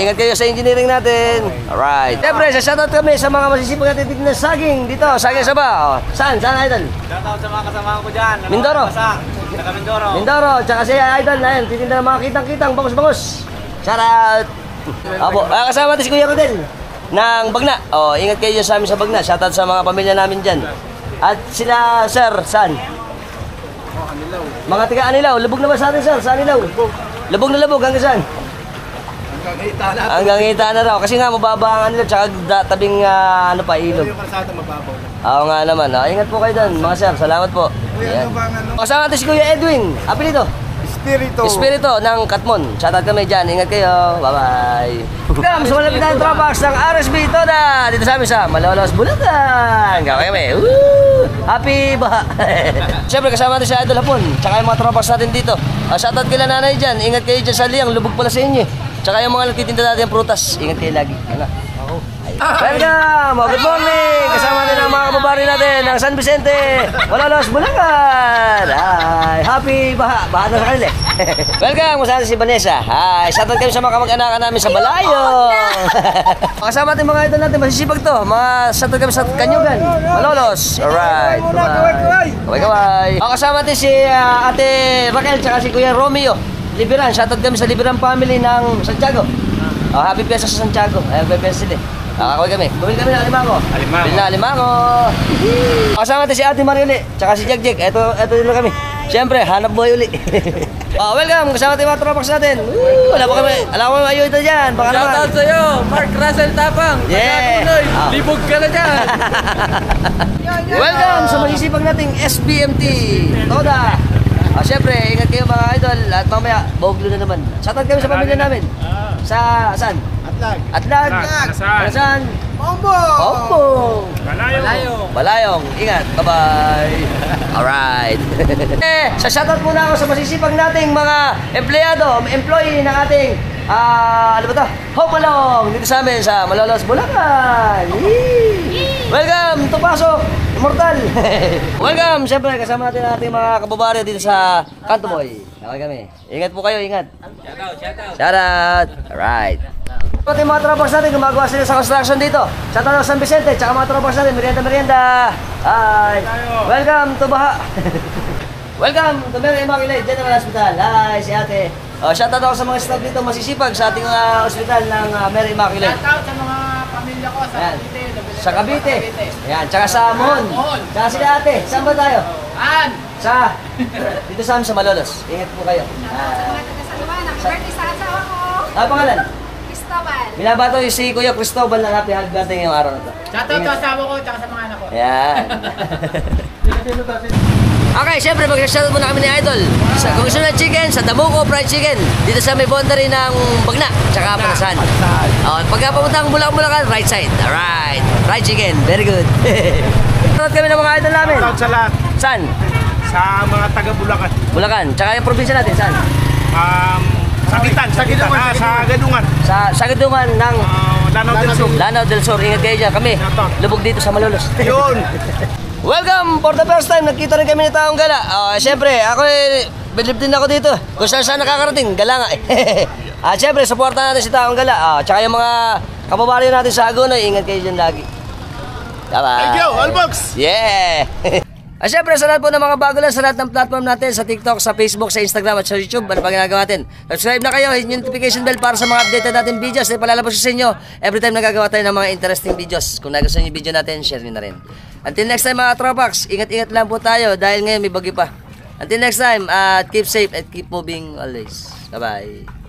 Speaker 1: Ingat kayo sa engineering natin. Alright. Siyempre, shoutout kami sa mga masisipag natin dito na saging. Dito, saging Saba. Saan? Saan, Idol?
Speaker 6: Shoutout sa mga kasama ko dyan.
Speaker 1: Mindoro.
Speaker 6: Taga Mindoro.
Speaker 1: Mindoro. Tsaka si Idol na yan. Titinda ng mga kitang-kitang, bangus-bangus. Shoutout. Opo. Kasama natin si Kuya Rodel ng Bagna. Ingat kayo sa amin sa Bagna. Shoutout sa mga pamilya namin dyan. At sila, sir, saan? Mga tiga Anilaw. Lubog na ba sa atin, sir? Sa Anilaw? Lubog na lubog. Hanggang saan? Hanggang hita na raw. Kasi nga, mababa ang Anilaw. Tsaka tabing, ano pa, ilog. Oo nga naman. Ingat po kayo doon, mga sir. Salamat po. Ayan. Kasama natin si Kuya Edwin. Apelito? Espiritu ng Katmon. Shoutout kami dyan. Ingat kayo. Bye-bye. Welcome sa malapit na tropax ng RSB Toda. Dito sa amin sa Malolos, Bulacan. Kaway kami. Woo! Happy baha. Siyempre kasama natin si Idol Hapon. Tsaka yung mga tropax natin dito. Shoutout kila nanay dyan. Ingat kayo dyan sa liang. Lubog pala sa inyo. Tsaka yung mga nagtitinda natin ng prutas. Ingat kayo lagi. Ano? Welcome! Good morning! Kasama din ang mga kababayan natin ng San Vicente, Malolos, Bulacan! Hi! Happy baha! Baha na sa kanila eh. Welcome! Kasama si Vanessa. Hi! Shoutout kayo sa mga kamag-anakan namin sa Balayong! Kasama natin mga idol natin, masisipag to. Mga shoutout kami sa Kanyugan, Malolos. Alright! Kaway-kaway! Kasama natin si Ate Raquel tsaka si Kuya Romeo Liberan. Shoutout kami sa Liberan family ng Santiago. Happy Fiesta sa Santiago. Happy Fiesta sila. Kakaway kami. Bumili kami ng alimango. Bumili na alimango. Kasama natin si Ate Marioli. Tsaka si Jagjag. Ito din kami. Siyempre, hanap buhay uli. Welcome. Kasama natin mga tropax natin. Wala pa kami. Alam ko may ayuda dyan. Baka naman.
Speaker 6: Shoutout sa'yo, Mark Russell Tapang.
Speaker 1: Yeah.
Speaker 6: Libog ka na dyan.
Speaker 1: Welcome sa masisipag nating SBMT Toda. Siyempre, ingat kayo mga idol. At mamaya, boglo na naman. Shoutout kami sa pamilya namin. Sa saan? Atlag. Saan? Ombo. Balayong. Ingat. Bye-bye. Alright. Sa shoutout muna ako sa masisipag nating mga empleyado, employee ng ating, ano ba ito? Home Along. Dito sa amin sa Malolos, Bulacan. Welcome to Pasok. Immortal. Welcome. Siyempre, kasama natin ang ating mga kababaryo dito sa Kanto Boy. Okay kami. Ingat po kayo, ingat. Shoutout. Alright. Ito yung mga tropas natin, gumagawa sila sa construction dito. Sa Tanong San Vicente, tsaka mga tropas natin, merienda. Hi. Welcome to Baha. Welcome to Mary Immaculate General Hospital. Hi, si ate. Shoutout ako sa mga staff dito, masisipag sa ating ospital ng Mary Immaculate.
Speaker 3: Shoutout sa mga pamilya ko sa Cavite.
Speaker 1: Sa Cavite. Ayan, tsaka sa Mohon. Tsaka sila ate. Saan ba tayo? Dito sa amin sa Malolos. Ingat po kayo.
Speaker 2: Sa mga taga-San Juan, ang birthday sa asawa ko.
Speaker 1: Pangalan? Binabato yung si Kuya Cristobal ng happy birthday ngayong araw na to.
Speaker 6: Shoutout sa asawa ko, tsaka sa mga anak ko.
Speaker 1: Ayan. Okay, syempre mag-shoutout muna kami ni Idol. Kung gusto ng chicken, sa Damuco Fried Chicken. Dito sa may boundary ng Bagna, tsaka Panasan. Pagka pumunta ang Bulacan, right side. Alright. Fried chicken. Very good. Shoutout kami ng mga idol namin.
Speaker 7: Shoutout sa lahat.
Speaker 1: Saan?
Speaker 7: Sa mga taga Bulacan.
Speaker 1: Bulacan. Tsaka yung probinsya natin, saan?
Speaker 7: Sakitan. Sa Gadungan.
Speaker 1: Sa Gadungan ng
Speaker 7: Lanao del Sur.
Speaker 1: Lanao del Sur. Ingat kayo dyan. Kami, lubog dito sa Malolos.
Speaker 7: Yun.
Speaker 1: Welcome! For the first time, nagkita rin kami ni Taong Gala. Siyempre, ako believe din ako dito. Kung saan nakakarating, gala nga eh. Siyempre, supportan natin si Taong Gala. Tsaka yung mga kababayan natin sa Hagonoy, ingat kayo dyan lagi. Bye-bye!
Speaker 4: Thank you, Albox!
Speaker 1: Yeah! Siyempre, sa lahat po ng mga bago lang sa lahat ng platform natin, sa TikTok, sa Facebook, sa Instagram at sa YouTube, ano pa ginagawa natin? Subscribe na kayo, hit yung notification bell para sa mga updated natin videos na ipalalabas ko sa inyo. Every time nagagawa tayo ng mga interesting videos. Kung nagustuhan yung video natin, share nyo na rin. Until next time mga tropax, ingat-ingat lang po tayo dahil ngayon may bagyo pa. Until next time, keep safe and keep moving always. Bye-bye.